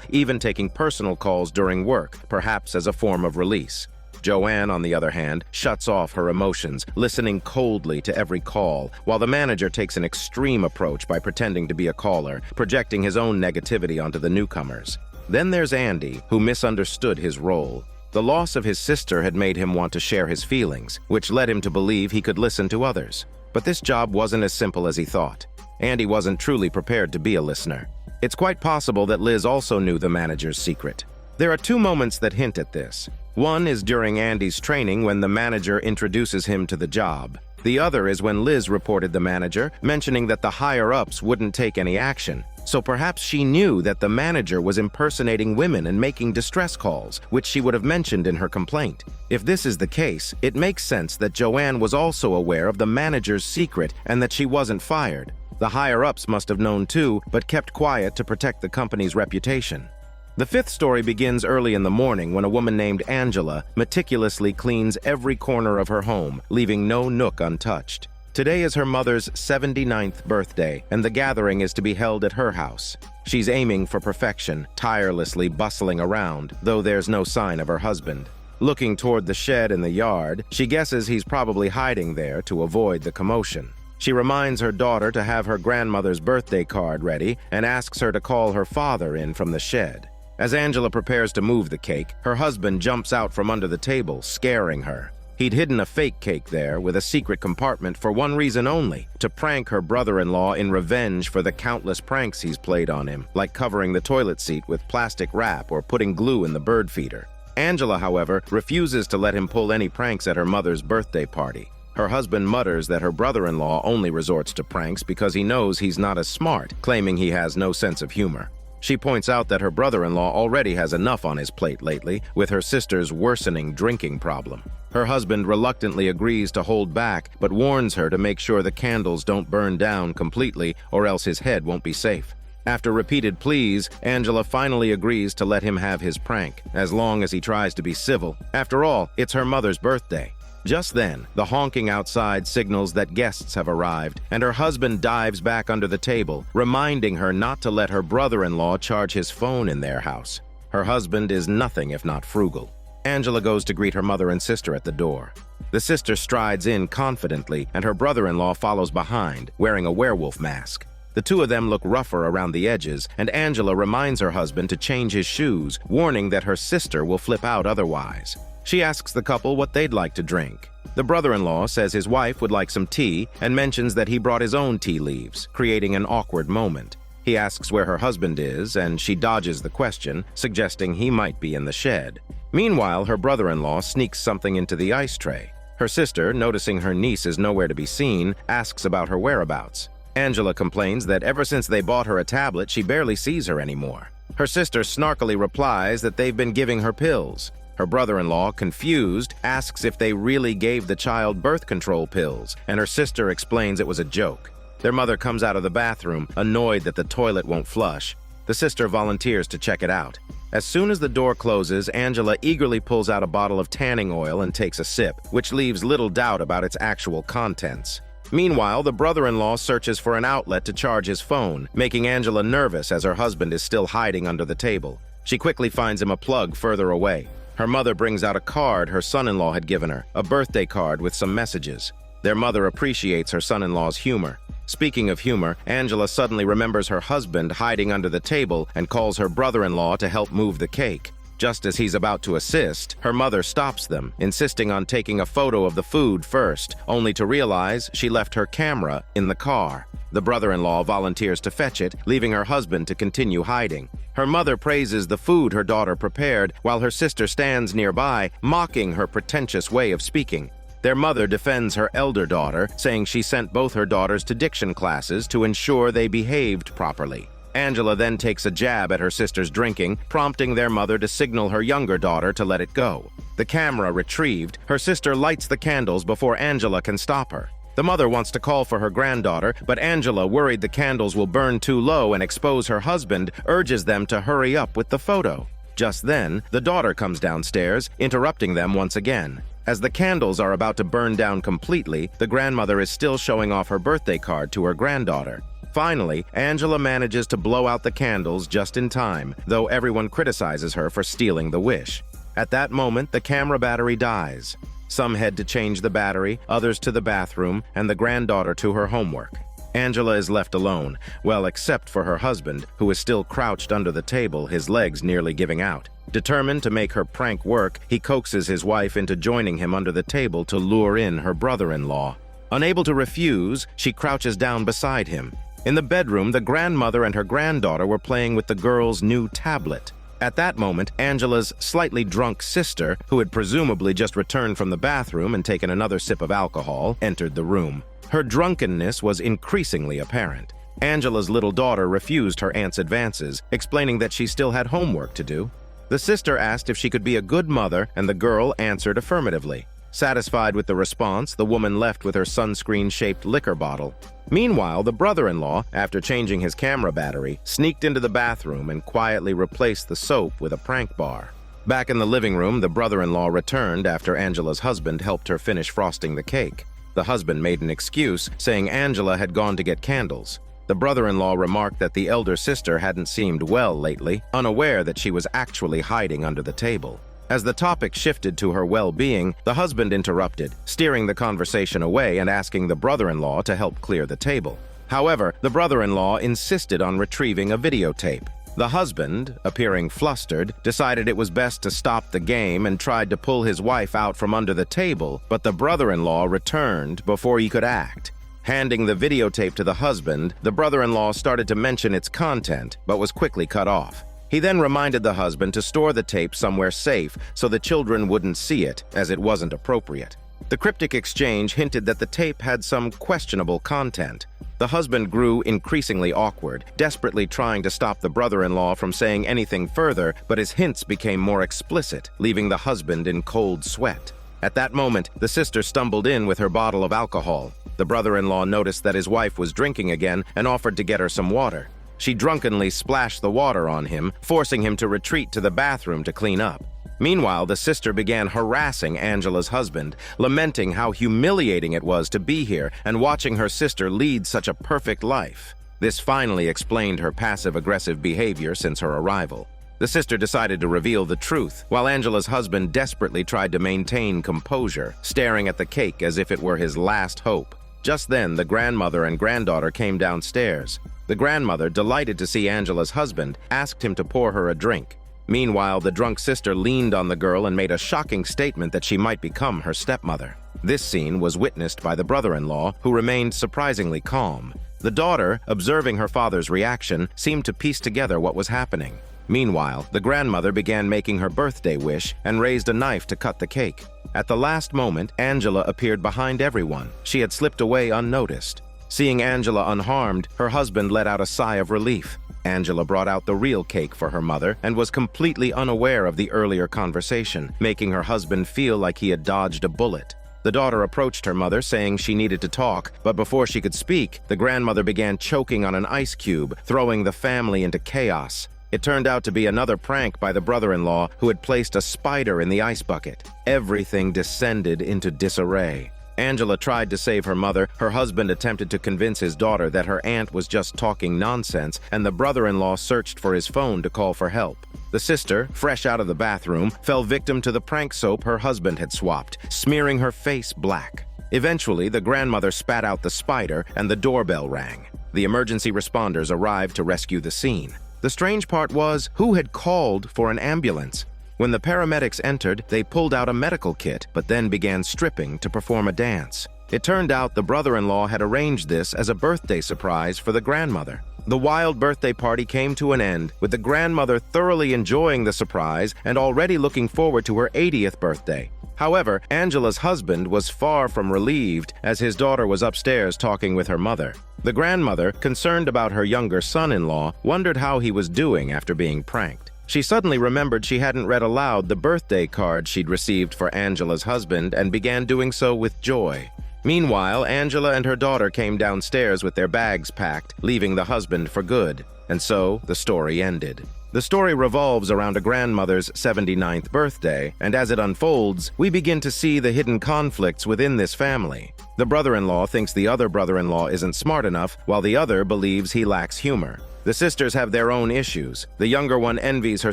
even taking personal calls during work, perhaps as a form of release. Joanne, on the other hand, shuts off her emotions, listening coldly to every call, while the manager takes an extreme approach by pretending to be a caller, projecting his own negativity onto the newcomers. Then there's Andy, who misunderstood his role. The loss of his sister had made him want to share his feelings, which led him to believe he could listen to others. But this job wasn't as simple as he thought. Andy wasn't truly prepared to be a listener. It's quite possible that Liz also knew the manager's secret. There are two moments that hint at this. One is during Andy's training when the manager introduces him to the job. The other is when Liz reported the manager, mentioning that the higher-ups wouldn't take any action. So perhaps she knew that the manager was impersonating women and making distress calls, which she would have mentioned in her complaint. If this is the case, it makes sense that Joanne was also aware of the manager's secret and that she wasn't fired. The higher-ups must have known too, but kept quiet to protect the company's reputation. The fifth story begins early in the morning when a woman named Angela meticulously cleans every corner of her home, leaving no nook untouched. Today is her mother's 79th birthday, and the gathering is to be held at her house. She's aiming for perfection, tirelessly bustling around, though there's no sign of her husband. Looking toward the shed in the yard, she guesses he's probably hiding there to avoid the commotion. She reminds her daughter to have her grandmother's birthday card ready and asks her to call her father in from the shed. As Angela prepares to move the cake, her husband jumps out from under the table, scaring her. He'd hidden a fake cake there with a secret compartment for one reason only, to prank her brother-in-law in revenge for the countless pranks he's played on him, like covering the toilet seat with plastic wrap or putting glue in the bird feeder. Angela, however, refuses to let him pull any pranks at her mother's birthday party. Her husband mutters that her brother-in-law only resorts to pranks because he knows he's not as smart, claiming he has no sense of humor. She points out that her brother-in-law already has enough on his plate lately, with her sister's worsening drinking problem. Her husband reluctantly agrees to hold back, but warns her to make sure the candles don't burn down completely, or else his head won't be safe. After repeated pleas, Angela finally agrees to let him have his prank, as long as he tries to be civil. After all, it's her mother's birthday. Just then, the honking outside signals that guests have arrived, and her husband dives back under the table, reminding her not to let her brother-in-law charge his phone in their house. Her husband is nothing if not frugal. Angela goes to greet her mother and sister at the door. The sister strides in confidently, and her brother-in-law follows behind, wearing a werewolf mask. The two of them look rougher around the edges, and Angela reminds her husband to change his shoes, warning that her sister will flip out otherwise. She asks the couple what they'd like to drink. The brother-in-law says his wife would like some tea and mentions that he brought his own tea leaves, creating an awkward moment. He asks where her husband is, and she dodges the question, suggesting he might be in the shed. Meanwhile, her brother-in-law sneaks something into the ice tray. Her sister, noticing her niece is nowhere to be seen, asks about her whereabouts. Angela complains that ever since they bought her a tablet, she barely sees her anymore. Her sister snarkily replies that they've been giving her pills. Her brother-in-law, confused, asks if they really gave the child birth control pills, and her sister explains it was a joke. Their mother comes out of the bathroom, annoyed that the toilet won't flush. The sister volunteers to check it out. As soon as the door closes, Angela eagerly pulls out a bottle of tanning oil and takes a sip, which leaves little doubt about its actual contents. Meanwhile, the brother-in-law searches for an outlet to charge his phone, making Angela nervous as her husband is still hiding under the table. She quickly finds him a plug further away. Her mother brings out a card her son-in-law had given her, a birthday card with some messages. Their mother appreciates her son-in-law's humor. Speaking of humor, Angela suddenly remembers her husband hiding under the table and calls her brother-in-law to help move the cake. Just as he's about to assist, her mother stops them, insisting on taking a photo of the food first, only to realize she left her camera in the car. The brother-in-law volunteers to fetch it, leaving her husband to continue hiding. Her mother praises the food her daughter prepared, while her sister stands nearby, mocking her pretentious way of speaking. Their mother defends her elder daughter, saying she sent both her daughters to diction classes to ensure they behaved properly. Angela then takes a jab at her sister's drinking, prompting their mother to signal her younger daughter to let it go. The camera retrieved, her sister lights the candles before Angela can stop her. The mother wants to call for her granddaughter, but Angela, worried the candles will burn too low and expose her husband, urges them to hurry up with the photo. Just then, the daughter comes downstairs, interrupting them once again. As the candles are about to burn down completely, the grandmother is still showing off her birthday card to her granddaughter. Finally, Angela manages to blow out the candles just in time, though everyone criticizes her for stealing the wish. At that moment, the camera battery dies. Some head to change the battery, others to the bathroom, and the granddaughter to her homework. Angela is left alone, well, except for her husband, who is still crouched under the table, his legs nearly giving out. Determined to make her prank work, he coaxes his wife into joining him under the table to lure in her brother-in-law. Unable to refuse, she crouches down beside him. In the bedroom, the grandmother and her granddaughter were playing with the girl's new tablet. At that moment, Angela's slightly drunk sister, who had presumably just returned from the bathroom and taken another sip of alcohol, entered the room. Her drunkenness was increasingly apparent. Angela's little daughter refused her aunt's advances, explaining that she still had homework to do. The sister asked if she could be a good mother, and the girl answered affirmatively. Satisfied with the response, the woman left with her sunscreen-shaped liquor bottle. Meanwhile, the brother-in-law, after changing his camera battery, sneaked into the bathroom and quietly replaced the soap with a prank bar. Back in the living room, the brother-in-law returned after Angela's husband helped her finish frosting the cake. The husband made an excuse, saying Angela had gone to get candles. The brother-in-law remarked that the elder sister hadn't seemed well lately, unaware that she was actually hiding under the table. As the topic shifted to her well-being, the husband interrupted, steering the conversation away and asking the brother-in-law to help clear the table. However, the brother-in-law insisted on retrieving a videotape. The husband, appearing flustered, decided it was best to stop the game and tried to pull his wife out from under the table, but the brother-in-law returned before he could act. Handing the videotape to the husband, the brother-in-law started to mention its content, but was quickly cut off. He then reminded the husband to store the tape somewhere safe so the children wouldn't see it, as it wasn't appropriate. The cryptic exchange hinted that the tape had some questionable content. The husband grew increasingly awkward, desperately trying to stop the brother-in-law from saying anything further, but his hints became more explicit, leaving the husband in cold sweat. At that moment, the sister stumbled in with her bottle of alcohol. The brother-in-law noticed that his wife was drinking again and offered to get her some water. She drunkenly splashed the water on him, forcing him to retreat to the bathroom to clean up. Meanwhile, the sister began harassing Angela's husband, lamenting how humiliating it was to be here and watching her sister lead such a perfect life. This finally explained her passive-aggressive behavior since her arrival. The sister decided to reveal the truth, while Angela's husband desperately tried to maintain composure, staring at the cake as if it were his last hope. Just then, the grandmother and granddaughter came downstairs. The grandmother, delighted to see Angela's husband, asked him to pour her a drink. Meanwhile, the drunk sister leaned on the girl and made a shocking statement that she might become her stepmother. This scene was witnessed by the brother-in-law, who remained surprisingly calm. The daughter, observing her father's reaction, seemed to piece together what was happening. Meanwhile, the grandmother began making her birthday wish and raised a knife to cut the cake. At the last moment, Angela appeared behind everyone. She had slipped away unnoticed. Seeing Angela unharmed, her husband let out a sigh of relief. Angela brought out the real cake for her mother and was completely unaware of the earlier conversation, making her husband feel like he had dodged a bullet. The daughter approached her mother, saying she needed to talk, but before she could speak, the grandmother began choking on an ice cube, throwing the family into chaos. It turned out to be another prank by the brother-in-law, who had placed a spider in the ice bucket. Everything descended into disarray. Angela tried to save her mother. Her husband attempted to convince his daughter that her aunt was just talking nonsense, and the brother-in-law searched for his phone to call for help. The sister, fresh out of the bathroom, fell victim to the prank soap her husband had swapped, smearing her face black. Eventually, the grandmother spat out the spider and the doorbell rang. The emergency responders arrived to rescue the scene. The strange part was, who had called for an ambulance? When the paramedics entered, they pulled out a medical kit, but then began stripping to perform a dance. It turned out the brother-in-law had arranged this as a birthday surprise for the grandmother. The wild birthday party came to an end, with the grandmother thoroughly enjoying the surprise and already looking forward to her 80th birthday. However, Angela's husband was far from relieved, as his daughter was upstairs talking with her mother. The grandmother, concerned about her younger son-in-law, wondered how he was doing after being pranked. She suddenly remembered she hadn't read aloud the birthday card she'd received for Angela's husband and began doing so with joy. Meanwhile, Angela and her daughter came downstairs with their bags packed, leaving the husband for good. And so, the story ended. The story revolves around a grandmother's 79th birthday, and as it unfolds, we begin to see the hidden conflicts within this family. The brother-in-law thinks the other brother-in-law isn't smart enough, while the other believes he lacks humor. The sisters have their own issues. The younger one envies her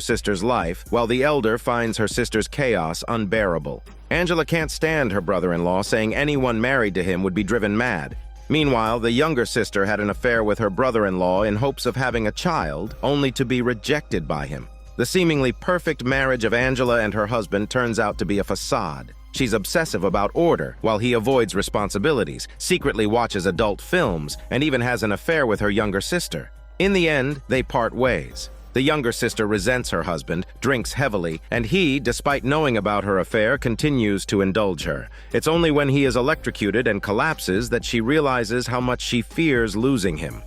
sister's life, while the elder finds her sister's chaos unbearable. Angela can't stand her brother-in-law, saying anyone married to him would be driven mad. Meanwhile, the younger sister had an affair with her brother-in-law in hopes of having a child, only to be rejected by him. The seemingly perfect marriage of Angela and her husband turns out to be a facade. She's obsessive about order, while he avoids responsibilities, secretly watches adult films, and even has an affair with her younger sister. In the end, they part ways. The younger sister resents her husband, drinks heavily, and he, despite knowing about her affair, continues to indulge her. It's only when he is electrocuted and collapses that she realizes how much she fears losing him.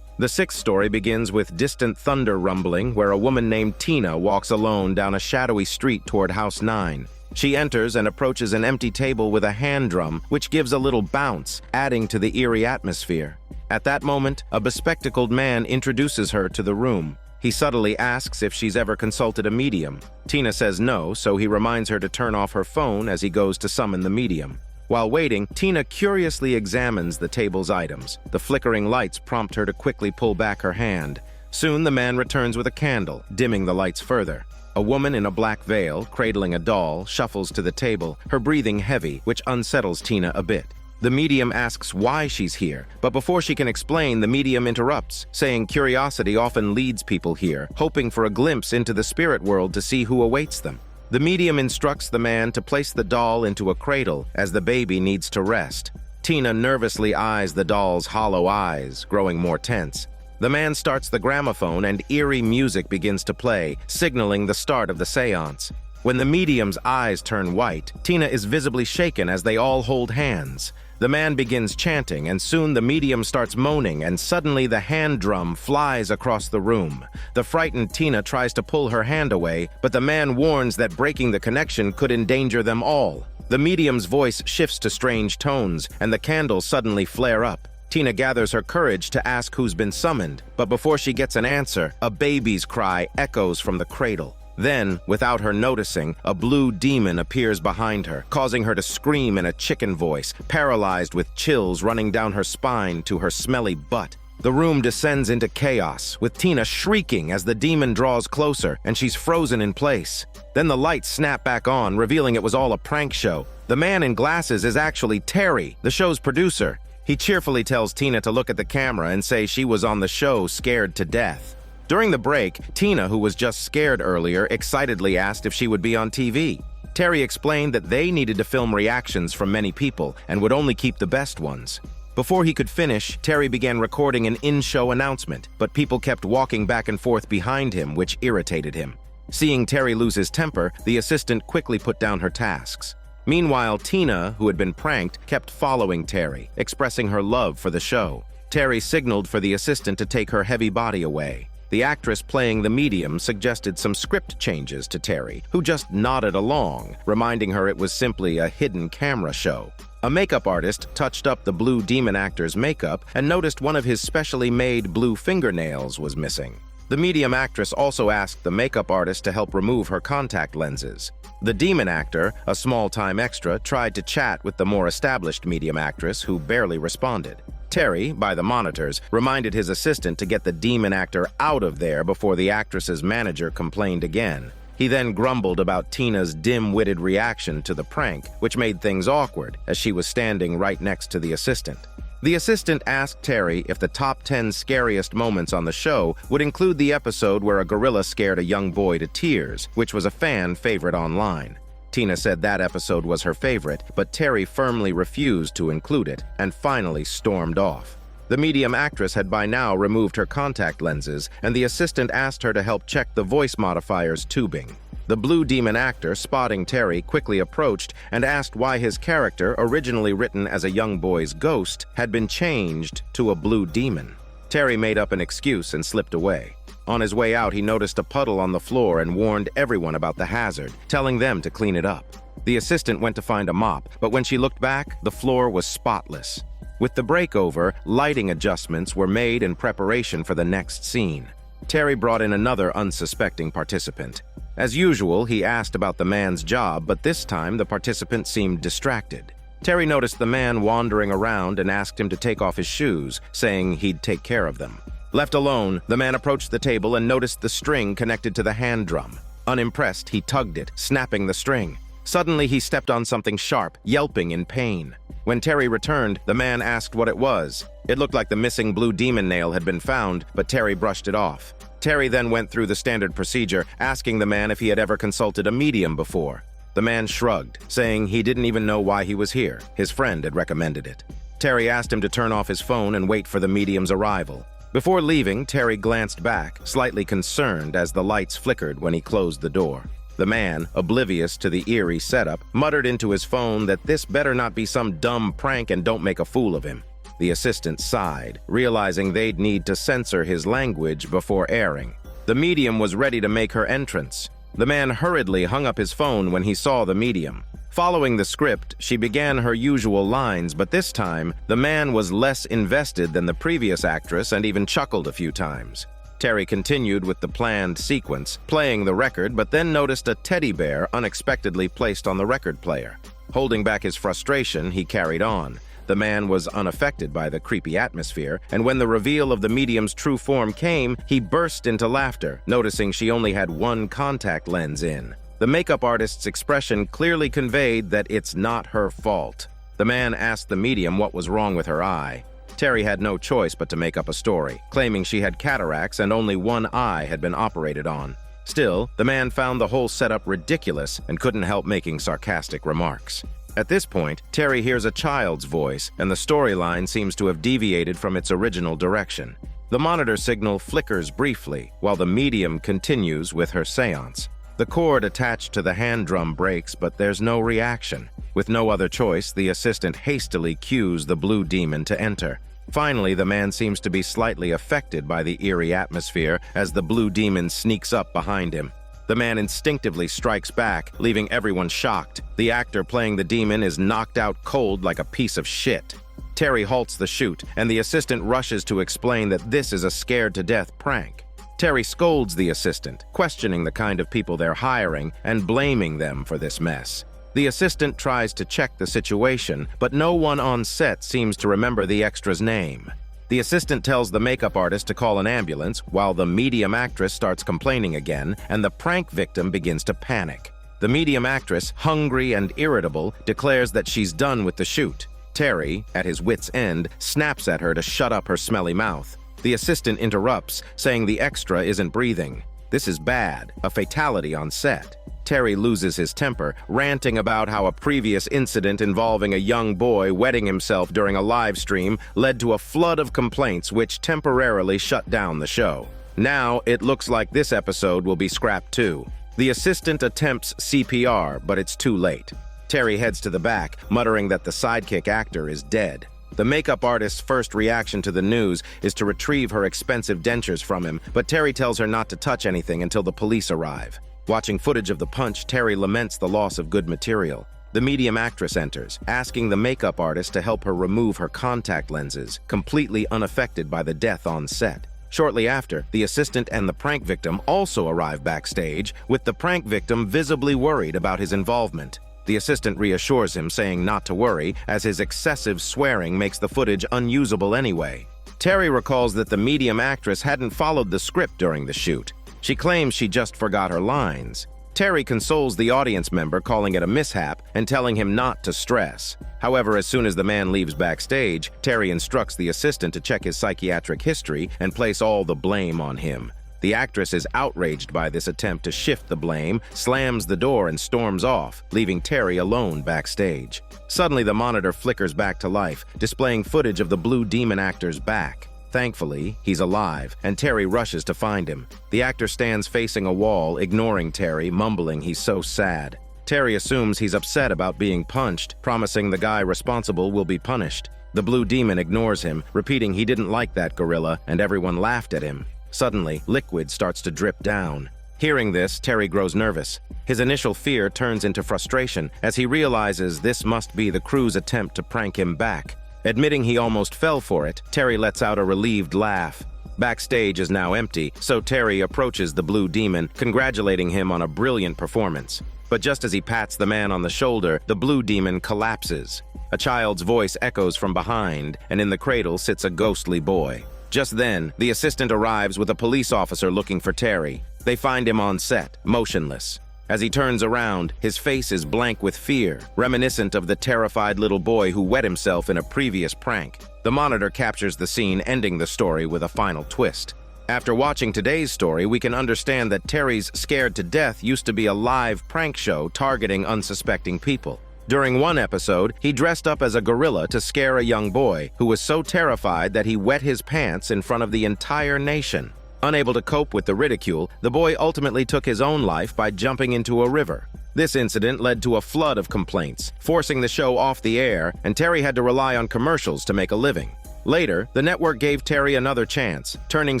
The sixth story begins with distant thunder rumbling, where a woman named Tina walks alone down a shadowy street toward House 9. She enters and approaches an empty table with a hand drum, which gives a little bounce, adding to the eerie atmosphere. At that moment, a bespectacled man introduces her to the room. He subtly asks if she's ever consulted a medium. Tina says no, so he reminds her to turn off her phone as he goes to summon the medium. While waiting, Tina curiously examines the table's items. The flickering lights prompt her to quickly pull back her hand. Soon the man returns with a candle, dimming the lights further. A woman in a black veil, cradling a doll, shuffles to the table, her breathing heavy, which unsettles Tina a bit. The medium asks why she's here, but before she can explain, the medium interrupts, saying curiosity often leads people here, hoping for a glimpse into the spirit world to see who awaits them. The medium instructs the man to place the doll into a cradle, as the baby needs to rest. Tina nervously eyes the doll's hollow eyes, growing more tense. The man starts the gramophone and eerie music begins to play, signaling the start of the seance. When the medium's eyes turn white, Tina is visibly shaken as they all hold hands. The man begins chanting, and soon the medium starts moaning, and suddenly the hand drum flies across the room. The frightened Tina tries to pull her hand away, but the man warns that breaking the connection could endanger them all. The medium's voice shifts to strange tones, and the candles suddenly flare up. Tina gathers her courage to ask who's been summoned, but before she gets an answer, a baby's cry echoes from the cradle. Then, without her noticing, a blue demon appears behind her, causing her to scream in a chicken voice, paralyzed with chills running down her spine to her smelly butt. The room descends into chaos, with Tina shrieking as the demon draws closer, and she's frozen in place. Then the lights snap back on, revealing it was all a prank show. The man in glasses is actually Terry, the show's producer. He cheerfully tells Tina to look at the camera and say she was on the show scared to death. During the break, Tina, who was just scared earlier, excitedly asked if she would be on TV. Terry explained that they needed to film reactions from many people and would only keep the best ones. Before he could finish, Terry began recording an in-show announcement, but people kept walking back and forth behind him, which irritated him. Seeing Terry lose his temper, the assistant quickly put down her tasks. Meanwhile, Tina, who had been pranked, kept following Terry, expressing her love for the show. Terry signaled for the assistant to take her heavy body away. The actress playing the medium suggested some script changes to Terry, who just nodded along, reminding her it was simply a hidden camera show. A makeup artist touched up the blue demon actor's makeup and noticed one of his specially made blue fingernails was missing. The medium actress also asked the makeup artist to help remove her contact lenses. The demon actor, a small-time extra, tried to chat with the more established medium actress, who barely responded. Terry, by the monitors, reminded his assistant to get the demon actor out of there before the actress's manager complained again. He then grumbled about Tina's dim-witted reaction to the prank, which made things awkward, as she was standing right next to the assistant. The assistant asked Terry if the top 10 scariest moments on the show would include the episode where a gorilla scared a young boy to tears, which was a fan favorite online. Tina said that episode was her favorite, but Terry firmly refused to include it and finally stormed off. The medium actress had by now removed her contact lenses, and the assistant asked her to help check the voice modifier's tubing. The blue demon actor, spotting Terry, quickly approached and asked why his character, originally written as a young boy's ghost, had been changed to a blue demon. Terry made up an excuse and slipped away. On his way out, he noticed a puddle on the floor and warned everyone about the hazard, telling them to clean it up. The assistant went to find a mop, but when she looked back, the floor was spotless. With the break over, lighting adjustments were made in preparation for the next scene. Terry brought in another unsuspecting participant. As usual, he asked about the man's job, but this time the participant seemed distracted. Terry noticed the man wandering around and asked him to take off his shoes, saying he'd take care of them. Left alone, the man approached the table and noticed the string connected to the hand drum. Unimpressed, he tugged it, snapping the string. Suddenly, he stepped on something sharp, yelping in pain. When Terry returned, the man asked what it was. It looked like the missing blue demon nail had been found, but Terry brushed it off. Terry then went through the standard procedure, asking the man if he had ever consulted a medium before. The man shrugged, saying he didn't even know why he was here. His friend had recommended it. Terry asked him to turn off his phone and wait for the medium's arrival. Before leaving, Terry glanced back, slightly concerned as the lights flickered when he closed the door. The man, oblivious to the eerie setup, muttered into his phone that this better not be some dumb prank and don't make a fool of him. The assistant sighed, realizing they'd need to censor his language before airing. The medium was ready to make her entrance. The man hurriedly hung up his phone when he saw the medium. Following the script, she began her usual lines, but this time, the man was less invested than the previous actress and even chuckled a few times. Terry continued with the planned sequence, playing the record, but then noticed a teddy bear unexpectedly placed on the record player. Holding back his frustration, he carried on. The man was unaffected by the creepy atmosphere, and when the reveal of the medium's true form came, he burst into laughter, noticing she only had one contact lens in. The makeup artist's expression clearly conveyed that it's not her fault. The man asked the medium what was wrong with her eye. Terry had no choice but to make up a story, claiming she had cataracts and only one eye had been operated on. Still, the man found the whole setup ridiculous and couldn't help making sarcastic remarks. At this point, Terry hears a child's voice, and the storyline seems to have deviated from its original direction. The monitor signal flickers briefly, while the medium continues with her seance. The cord attached to the hand drum breaks, but there's no reaction. With no other choice, the assistant hastily cues the blue demon to enter. Finally, the man seems to be slightly affected by the eerie atmosphere as the blue demon sneaks up behind him. The man instinctively strikes back, leaving everyone shocked. The actor playing the demon is knocked out cold like a piece of shit. Terry halts the shoot, and the assistant rushes to explain that this is a scared-to-death prank. Terry scolds the assistant, questioning the kind of people they're hiring and blaming them for this mess. The assistant tries to check the situation, but no one on set seems to remember the extra's name. The assistant tells the makeup artist to call an ambulance, while the medium actress starts complaining again, and the prank victim begins to panic. The medium actress, hungry and irritable, declares that she's done with the shoot. Terry, at his wit's end, snaps at her to shut up her smelly mouth. The assistant interrupts, saying the extra isn't breathing. This is bad, a fatality on set. Terry loses his temper, ranting about how a previous incident involving a young boy wetting himself during a live stream led to a flood of complaints which temporarily shut down the show. Now, it looks like this episode will be scrapped too. The assistant attempts CPR, but it's too late. Terry heads to the back, muttering that the sidekick actor is dead. The makeup artist's first reaction to the news is to retrieve her expensive dentures from him, but Terry tells her not to touch anything until the police arrive. Watching footage of the punch, Terry laments the loss of good material. The medium actress enters, asking the makeup artist to help her remove her contact lenses, completely unaffected by the death on set. Shortly after, the assistant and the prank victim also arrive backstage, with the prank victim visibly worried about his involvement. The assistant reassures him, saying not to worry, as his excessive swearing makes the footage unusable anyway. Terry recalls that the medium actress hadn't followed the script during the shoot. She claims she just forgot her lines. Terry consoles the audience member, calling it a mishap and telling him not to stress. However, as soon as the man leaves backstage, Terry instructs the assistant to check his psychiatric history and place all the blame on him. The actress is outraged by this attempt to shift the blame, slams the door and storms off, leaving Terry alone backstage. Suddenly, the monitor flickers back to life, displaying footage of the blue demon actor's back. Thankfully, he's alive, and Terry rushes to find him. The actor stands facing a wall, ignoring Terry, mumbling he's so sad. Terry assumes he's upset about being punched, promising the guy responsible will be punished. The blue demon ignores him, repeating he didn't like that gorilla, and everyone laughed at him. Suddenly, liquid starts to drip down. Hearing this, Terry grows nervous. His initial fear turns into frustration as he realizes this must be the crew's attempt to prank him back. Admitting he almost fell for it, Terry lets out a relieved laugh. Backstage is now empty, so Terry approaches the blue demon, congratulating him on a brilliant performance. But just as he pats the man on the shoulder, the blue demon collapses. A child's voice echoes from behind, and in the cradle sits a ghostly boy. Just then, the assistant arrives with a police officer looking for Terry. They find him on set, motionless. As he turns around, his face is blank with fear, reminiscent of the terrified little boy who wet himself in a previous prank. The monitor captures the scene, ending the story with a final twist. After watching today's story, we can understand that Terry's Scared to Death used to be a live prank show targeting unsuspecting people. During one episode, he dressed up as a gorilla to scare a young boy who was so terrified that he wet his pants in front of the entire nation. Unable to cope with the ridicule, the boy ultimately took his own life by jumping into a river. This incident led to a flood of complaints, forcing the show off the air, and Terry had to rely on commercials to make a living. Later, the network gave Terry another chance, turning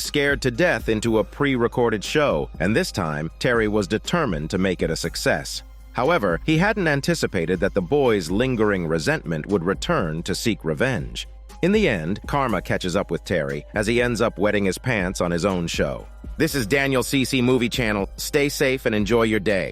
Scared to Death into a pre-recorded show, and this time, Terry was determined to make it a success. However, he hadn't anticipated that the boy's lingering resentment would return to seek revenge. In the end, karma catches up with Terry as he ends up wetting his pants on his own show. This is Daniel CC Movie Channel. Stay safe and enjoy your day.